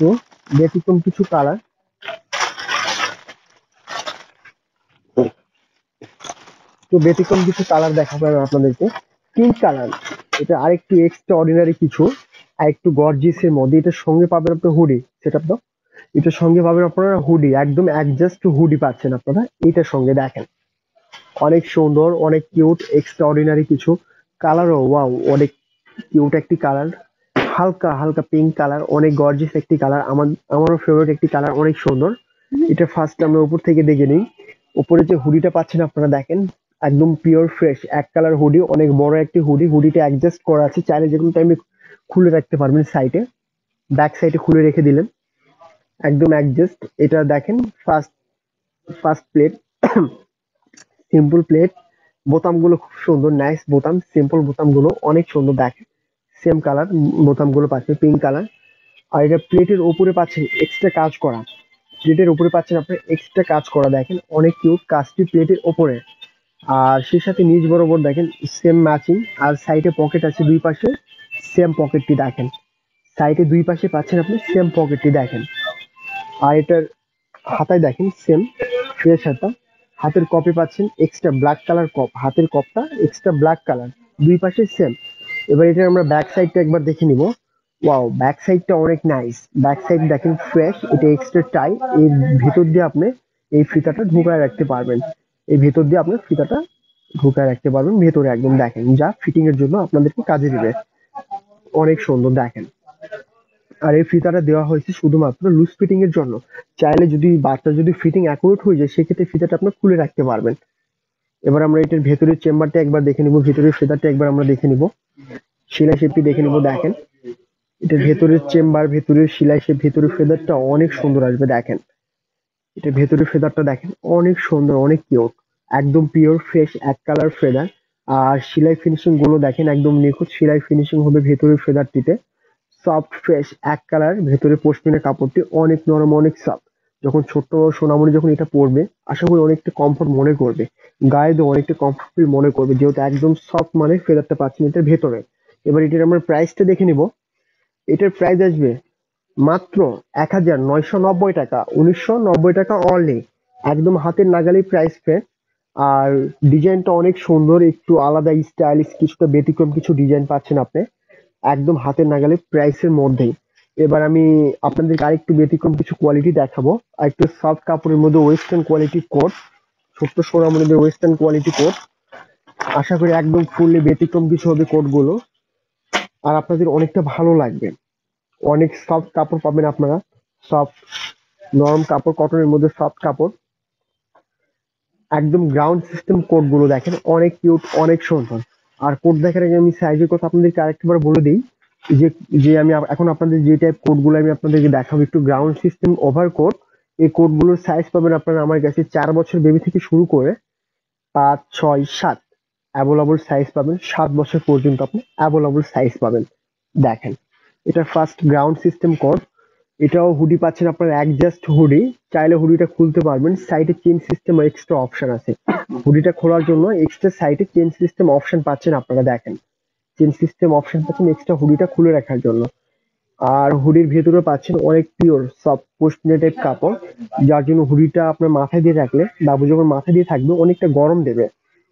তো ব্যতিক্রম কিছু কালার, তো ব্যতিক্রম কিছু কালার দেখাবো আমি আপনাদেরকে। পিঙ্ক কালার, এটা আরেকটু এক্সট্রা অর্ডিনারি কিছু, আর একটু গর্জিয়াস এর মধ্যে। এটার সঙ্গে পাবেন আপনার হুডি, সেটা তো এটার সঙ্গে পাবেন আপনারা হুডি, একদম অ্যাডজাস্ট হুডি পাচ্ছেন আপনারা এটার সঙ্গে দেখেন। অনেক সুন্দর, অনেক কিউট, এক্সট্রা অর্ডিনারি কিছু। কালারও ওয়াও, অনেক কিউট একটি কালার। হালকা হালকা পিঙ্ক কালার, অনেক গর্জিয়াস একটি কালার। আমারও ফেভারিট একটি কালার, অনেক সুন্দর। এটা ফার্স্ট আমরা উপর থেকে দেখে নিই। উপরে যে হুডিটা পাচ্ছেন আপনারা দেখেন, একদম পিওর ফ্রেশ এক কালার হুডি, অনেক বড় একটি হুডি। হুডিটা অ্যাডজাস্ট করা আছে, চাইলে যে কোনো টাইমে খুলে রাখতে পারবেন সাইডে। ব্যাক সাইডে খুলে রেখে দিলেন, একদম অ্যাডজাস্ট। এটা দেখেন first, first plate, simple plate. বোতামগুলো খুব সুন্দর, নাইস বোতাম, সিম্পল বোতামগুলো অনেক সুন্দর দেখেন। সেম কালার বোতামগুলো পাচ্ছেন পিঙ্ক কালার। আর এটা প্লেটের উপরে পাচ্ছেন এক্সট্রা কাজ করা, প্লেটের উপরে পাচ্ছেন আপনার এক্সট্রা কাজ করা দেখেন, অনেক কিউট কাজটি প্লেটের ওপরে। আর সেই সাথে নিচ বরাবর দেখেন সেম ম্যাচিং। আর সাইডে পকেট আছে দুই পাশে, সেম পকেটটি দেখেন। সাইডে দুই পাশে পাচ্ছেন আপনি সেম পকেটটি দেখেন। আর এটার হাতায় দেখেন সেম ফ্রেশ হাতা। হাতের কপে পাচ্ছেন এক্সট্রা ব্ল্যাক কালার কপ, হাতের কপটা এক্সট্রা ব্ল্যাক কালার, দুই পাশে সেম। এবার এটার আমরা ব্যাক সাইডটা একবার দেখে নিব। ওয়াও, ব্যাক সাইডটা অনেক নাইস। ব্যাক সাইড দেখেন ফ্রেশ, এটা এক্সট্রা টাই। এর ভিতর দিয়ে আপনি এই ফিতাটা ঢুকায় রাখতে পারবেন, এই ভেতর দিয়ে আপনি ফিতাটা ঢুকায় রাখতে পারবেন ভেতরে একদম দেখেন, যা ফিটিং এর জন্য আপনাদেরকে কাজে দিবে। অনেক সুন্দর দেখেন। আর এই ফিতাটা দেওয়া হয়েছে শুধুমাত্র লুজ ফিটিং এর জন্য। চাইলে যদি বাচ্চা যদি ফিটিং অ্যাকুরেট হয়ে যায় সেক্ষেত্রে ফিতাটা আপনি খুলে রাখতে পারবেন। এবার আমরা এটার ভেতরের চেম্বারটা একবার দেখে নিব, ভেতরের ফিতারটা একবার আমরা দেখে নিব, সেলাই শেপটি দেখে নিব দেখেন। এটার ভেতরের চেম্বার, ভেতরের সেলাই শেপ, ভেতরের ফেদারটা অনেক সুন্দর আসবে দেখেন। এটা ভেতরের ফেদারটা দেখেন, অনেক সুন্দর, অনেক কিউট, একদম পিওর ফ্রেশ এক কালার ফেদার। আর সেলাই ফিনিশিং গুলো দেখেন, একদম নিখুঁত সেলাই ফিনিশিং হবে ভেতরের ফেদারটিতে। সফট ফ্রেশ এক কালার, ভেতরে পশমিনা কাপড়টি অনেক নরম, অনেক সফট। যখন ছোট্ট সোনামণি যখন এটা পরবে আশা করি অনেকটা কমফোর্ট মনে করবে, গায়ে দিয়ে অনেকটা কমফোর্টেবল মনে করবে, যেহেতু একদম সফট মানে ফেদারটা পাচ্ছেন এটার ভেতরে। এবার এটার আমরা প্রাইসটা দেখে নিব। এটার প্রাইস আসবে মাত্র 1990 টাকা, 1990 টাকা অনলি, একদম হাতের নাগালেই প্রাইস পে। আর ডিজাইনটা অনেক সুন্দর, একটু আলাদা স্টাইলিশ, কিছুটা ব্যতিক্রম কিছু ডিজাইন পাচ্ছেন আপনি একদম হাতের নাগালে প্রাইসের মধ্যেই। এবার আমি আপনাদেরকে আরেকটু ব্যতিক্রম কিছু কোয়ালিটি দেখাবো। আর একটু সফট কাপড়ের মধ্যে ওয়েস্টার্ন কোয়ালিটি কোট, ছোট্ট সোনামণিদের ওয়েস্টার্ন কোয়ালিটি কোট। আশা করি একদম ফুললি ব্যতিক্রম কিছু হবে কোট গুলো, আর আপনাদের অনেকটা ভালো লাগবে। অনেক সফট কাপড় পাবেন আপনারা, সফট নরম কাপড়, কটনের মধ্যে সফট কাপড়। একদম গ্রাউন্ড সিস্টেম কোট গুলো দেখেন, অনেক কিউট, অনেক সুন্দর। আর কোড দেখার আগে আমি সাইজের কথা আপনাদেরকে আরেকবার বলে দিই যে যে আমি এখন আপনাদের যে টাইপ কোডগুলো আমি আপনাদেরকে দেখাবো একটু গ্রাউন্ড সিস্টেম ওভার কোড। এই কোডগুলোর সাইজ পাবেন আপনারা আমার কাছে 4 বছর বেবি থেকে শুরু করে 5, 6, 7 অ্যাভেলেবল সাইজ পাবেন। 7 বছর পর্যন্ত আপনি অ্যাভেলেবল সাইজ পাবেন। দেখেন এটা ফার্স্ট গ্রাউন্ড সিস্টেম কোড। এটাও হুডি পাচ্ছেন আপনার অ্যাডজাস্ট হুডি, চাইলে হুডিটা খুলতে পারবেন। সাইডে চেন সিস্টেম এক্সট্রা অপশন আছে, হুডিটা খোলার জন্য এক্সট্রা সাইডে চেন সিস্টেম অপশন পাচ্ছেন আপনারা। দেখেন চেন সিস্টেম অপশন পাচ্ছেন এক্সট্রা হুডিটা খুলে রাখার জন্য। আর হুডির ভেতরে পাচ্ছেন অনেক পিওর সফট পশমিনা টাইপ কাপড়, যার জন্য হুডিটা আপনার মাথায় দিয়ে রাখলে বাবু যখন মাথায় দিয়ে থাকবে অনেকটা গরম দেবে।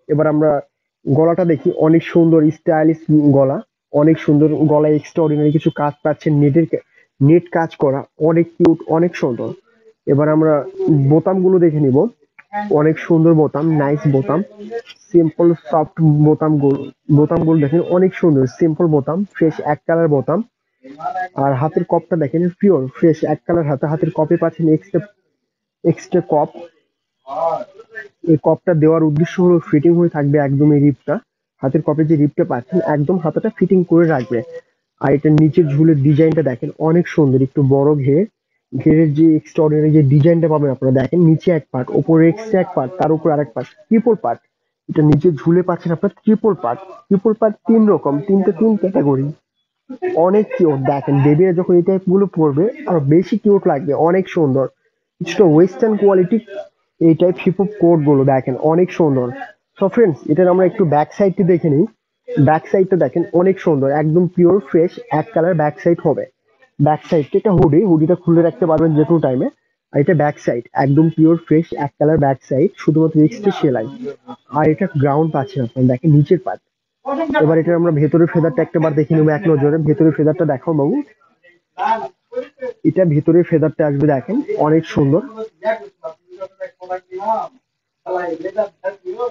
এবার আমরা গলাটা দেখি, অনেক সুন্দর স্টাইলিশ গলা, অনেক সুন্দর গলায় এক্সট্রা অর্ডিনারি কিছু কাজ পাচ্ছেন, নেট কাজ করা, অনেক কিউট, অনেক সুন্দর। এবার আমরা বোতামগুলো দেখে নিব, অনেক সুন্দর বোতাম, নাইস বোতাম, সিম্পল সফট বোতামগুলো। বোতামগুলো দেখেন অনেক সুন্দর, সিম্পল বোতাম, ফ্রেশ এক কালার বোতাম। আর হাতের কপটা দেখেন পিওর ফ্রেশ এক কালার হাতে, হাতের কপে পাচ্ছেন এক্সট্রা এক্সট্রা কপ। এই কপটা দেওয়ার উদ্দেশ্য হলো ফিটিং হয়ে থাকবে একদম এই রিপটা, হাতের কপে যে রিপটা পাচ্ছেন একদম হাতাটা ফিটিং করে রাখবে। আর এটার নিচের ঝুলের ডিজাইনটা দেখেন অনেক সুন্দর, একটু বড় ঘেরের যে এক্সট্রাঅর্ডিনারি যে ডিজাইনটা পাবেন আপনারা। দেখেন নিচে এক পার্ট, ওপরে এক্সট্রা এক পার্ট, তার উপর আরেক পার্ট, ট্রিপল পার্ট। এটা নিচে ঝুলে পাচ্ছেন আপনার ট্রিপল পার্ট। ট্রিপল পার্ট 3 রকম, তিন ক্যাটাগরি, অনেক কিউট। দেখেন বেবিরা যখন এই টাইপ গুলো পরবে আরো বেশি কিউট লাগবে, অনেক সুন্দর। কিছুটা ওয়েস্টার্ন কোয়ালিটি এই টাইপ হিপ হপ কোড গুলো দেখেন অনেক সুন্দর। সো ফ্রেন্ডস এটার আমরা একটু ব্যাক সাইডটি দেখে নিই। ব্যাক সাইডটা দেখেন অনেক সুন্দর, একদম পিওর ফ্রেশ এক কালার ব্যাক সাইড হবে। ব্যাক সাইডটা এটা হুডিটা খুলে রাখতে পারবেন যে কোনো টাইমে। আর এটা ব্যাক সাইড একদম পিওর ফ্রেশ এক কালার ব্যাক সাইড, শুধুমাত্র এক্সট্রা সেলাই। আর এটা গ্রাউন্ড পাচ্ছেন আপনারা, দেখেন নিচের পার্ট। এবার এটা আমরা ভেতরের ফেদারটা একটাবার দেখে নেবো এক নজরে। ভেতরের ফেদারটা দেখাও বাবু। এটা ভেতরের ফেদারটা আসবে দেখেন অনেক সুন্দর।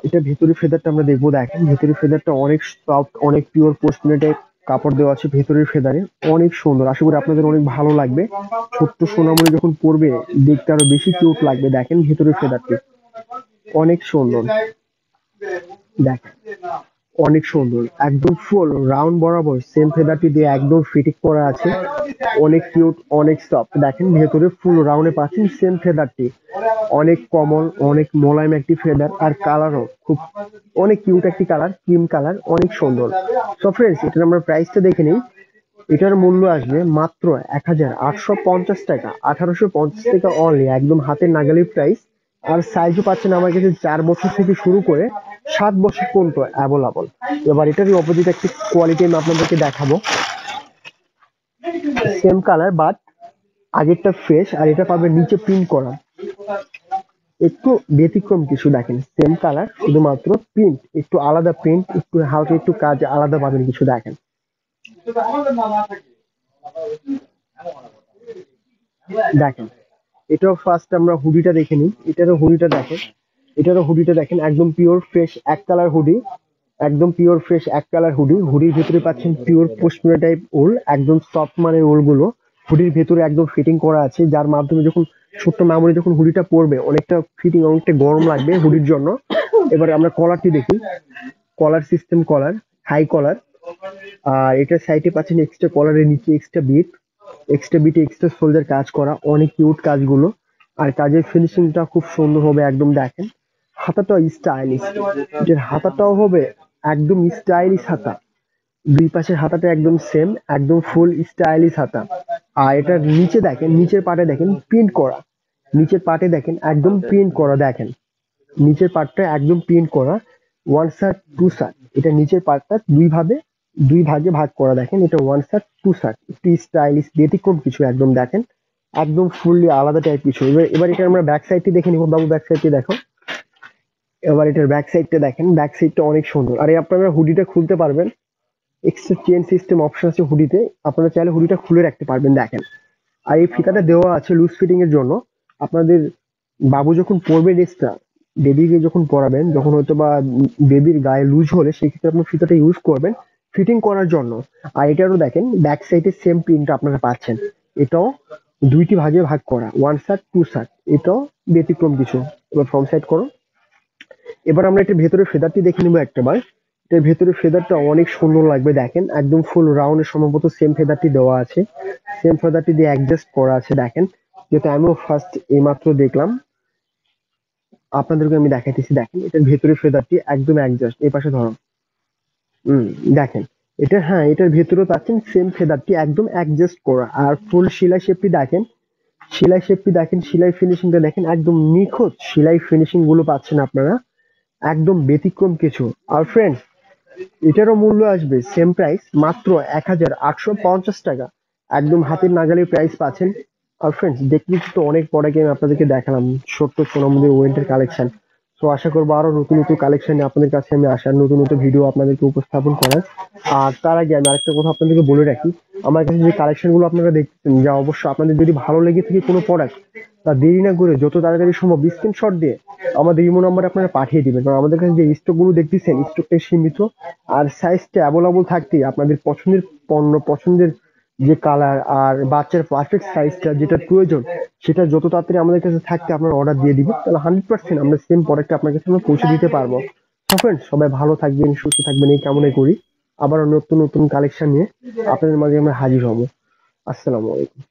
এটা ভেতরের ফেদারটা আমরা দেখবো। দেখেন ভেতরের ফেদারটা অনেক সফট, অনেক পিওর পশমিনা টাইপ কাপড় দেওয়া আছে ভেতরের ফেদারে, অনেক সুন্দর। আশা করি আপনাদের অনেক ভালো লাগবে। ছোট্ট সোনামণি যখন পরবে দেখতে আরো বেশি কিউট লাগবে। দেখেন ভেতরের ফেদারটি অনেক সুন্দর, দেখেন অনেক সুন্দর, একদম ফুল রাউন্ড বরাবর সেম ফেদারটি দিয়ে একদম ফিটিং করা আছে, অনেক কিউট, অনেক সফট। দেখেন ভেতরে ফুল রাউন্ডে পাচ্ছেন সেম ফেদারটি, অনেক কমন, অনেক মোলায়েম একটি ফেদার। আর কালারও খুব অনেক কিউট একটি কালার, ক্রিম কালার, অনেক সুন্দর। সো ফ্রেন্ডস এটার আমরা প্রাইসটা দেখে নিই। এটার মূল্য আসবে মাত্র 1850 টাকা, 1850 টাকা অনলি, একদম হাতের নাগালের প্রাইস। আর সাইজও পাচ্ছেন আমার কাছে 4 বছর থেকে শুরু করে 7 বছর পর্যন্ত অ্যাভেলেবল। এবার এটারই অপোজিট একটি কোয়ালিটি আমি আপনাদেরকে দেখাবো, সেম কালার বাট আগেরটা ফ্রেশ, আর এটা পাবেন নিচে প্রিন্ট করা, একটু ব্যতিক্রম কিছু। দেখেন সেম কালার শুধুমাত্র প্রিন্ট একটু আলাদা, প্রিন্ট একটু হালকা, একটু কাজ আলাদা পাবেন কিছু। দেখেন দেখেন এটাও ফার্স্ট আমরা হুডিটা দেখে নিই। এটারও হুডিটা দেখেন একদম পিওর ফ্রেশ এক কালার হুডি, একদম পিওর ফ্রেশ এক কালার হুডি। হুডির ভেতরে পাচ্ছেন পিওর পশমিনা টাইপ উল, একদম সফট মানের উল গুলো হুডির ভেতরে একদম ফিটিং করা আছে, যার মাধ্যমে যখন ছোট্ট মামুনি যখন হুডিটা পরবে অনেকটা ফিটিং, অনেকটা গরম লাগবে হুডির জন্য। এবার আমরা কলারটি দেখি, কলার সিস্টেম কলার, হাই কলার। আর এটার সাইডে পাচ্ছেন এক্সট্রা কলারের নিচে এক্সট্রা বিটে এক্সট্রা সোলজার কাজ করা, অনেক কিউট কাজগুলো। আর কাজের ফিনিশিংটা খুব সুন্দর হবে একদম। দেখেন হাতাটাও স্টাইলিশ, এটার হাতাটাও হবে একদম স্টাইলিশ হাতা, দুই পাশের হাতাটা একদম সেম, একদম ফুল স্টাইলিশ হাতা। আর এটার নিচে দেখেন, নিচের পাটে দেখেন প্রিন্ট করা, নিচের পাটে দেখেন একদম প্রিন্ট করা। দেখেন নিচের পার্টটা একদম প্রিন্ট করা, ওয়ান শার্ট টু শার্ট। এটা নিচের পার্টটা দুই ভাগে ভাগ করা। দেখেন এটা ওয়ান শার্ট টু শার্ট, একটু স্টাইলিশ ব্যতিক্রম কিছু একদম। দেখেন একদম ফুললি আলাদা টাইপ কিছু। এবার এটা আমরা ব্যাক সাইডটি দেখে নিব বাবু, ব্যাক সাইডটি দেখো। এবার এটার ব্যাক সাইডটা দেখেন, ব্যাক সাইডটা অনেক সুন্দর। আর এই আপনারা হুডিটা খুলতে পারবেন, এক্সট্রা চেন সিস্টেম অপশন আছে হুডিতে, আপনারা চাইলে হুডিটা খুলে রাখতে পারবেন। দেখেন আর এই ফিতাটা দেওয়া আছে লুজ ফিটিং এর জন্য। আপনাদের বাবু যখন পরবে ড্রেসটা, বেবিকে যখন পরাবেন, যখন হয়তো বা বেবির গায়ে লুজ হলে সেক্ষেত্রে আপনি ফিতাটা ইউজ করবেন ফিটিং করার জন্য। আর এটারও দেখেন ব্যাক সাইডে সেম প্রিন্ট আপনারা পাচ্ছেন, এটাও দুইটি ভাগে ভাগ করা, ওয়ান শার্ট টু শার্ট, এটাও ব্যতিক্রম কিছু। এবার ফ্রন্ট সাইড করো। এবার আমরা এটা ভেতরে ফেদারটি দেখে নিবো একটাবার। এটার ভেতরে ফেদারটা অনেক সুন্দর লাগবে, দেখেন একদম ফুল রাউন্ডে সম্ভবত সেম ফেদারটি দেওয়া আছে, সেম ফেদারটি দিয়ে অ্যাডজাস্ট করা আছে দেখেন, যেটা আমিও ফার্স্ট এইমাত্র দেখলাম, আপনাদেরকে আমি দেখাইতেছি। দেখেন এটার ভেতরে ফেদারটি একদম অ্যাডজাস্ট, এই পাশে ধরুন। দেখেন এটা, হ্যাঁ এটার ভেতরেও পাচ্ছেন সেম ফেদারটি একদম অ্যাডজাস্ট করা। আর ফুল সেলাই শেপটি দেখেন, সেলাই শেপটি দেখেন, সেলাই ফিনিশিংটা দেখেন, একদম নিখুঁত সেলাই ফিনিশিং গুলো পাচ্ছেন আপনারা, একদম ব্যতিক্রম কিছু। আর ফ্রেন্ডস, এটারও মূল্য আসবে সেম প্রাইস, মাত্র 1850 টাকা, একদম হাতের নাগালে প্রাইস পাচ্ছেন। আর ফ্রেন্ডস, দেখতে তো অনেক প্রোডাক্ট আমি আপনাদেরকে দেখালাম, ছোট্ট সোনামুদের ওয়েন্টের কালেকশন। তো আশা করবো আরো নতুন নতুন কালেকশন আপনাদের কাছে আমি আসার, নতুন নতুন ভিডিও আপনাদেরকে উপস্থাপন করার। আর তার আগে আমি আরেকটা কথা আপনাদেরকে বলে রাখি, আমার কাছে যে কালেকশন গুলো আপনারা দেখতেছেন, যা অবশ্য আপনাদের যদি ভালো লেগে থাকে কোনো প্রোডাক্ট, তা দেরি না করে যত তাড়াতাড়ি সম্ভব স্ক্রিনশট দিয়ে আমাদের ইমো নাম্বারে আপনারা পাঠিয়ে দিবেন, কারণ আমাদের কাছে যে স্টক গুলো দেখতেছেন স্টকটা সীমিত, আর সাইজটা অ্যাভেলেবল থাকতেই আপনাদের পছন্দের পণ্য, পছন্দের যে কালার আর বাচ্চার পারফেক্ট সাইজটা যেটা প্রয়োজন, সেটা যত তাড়াতাড়ি আমাদের কাছে থাকতে আপনারা অর্ডার দিয়ে দিবেন, তাহলে 100% আমরা সেম প্রোডাক্ট আপনার কাছে আমরা পৌঁছে দিতে পারবো। তো ফ্রেন্ডস, সবাই ভালো থাকবেন, সুস্থ থাকবেন এই কামনাই করি। আবারও নতুন নতুন কালেকশন নিয়ে আপনাদের মাঝে আমরা হাজির হব। আসসালামু আলাইকুম।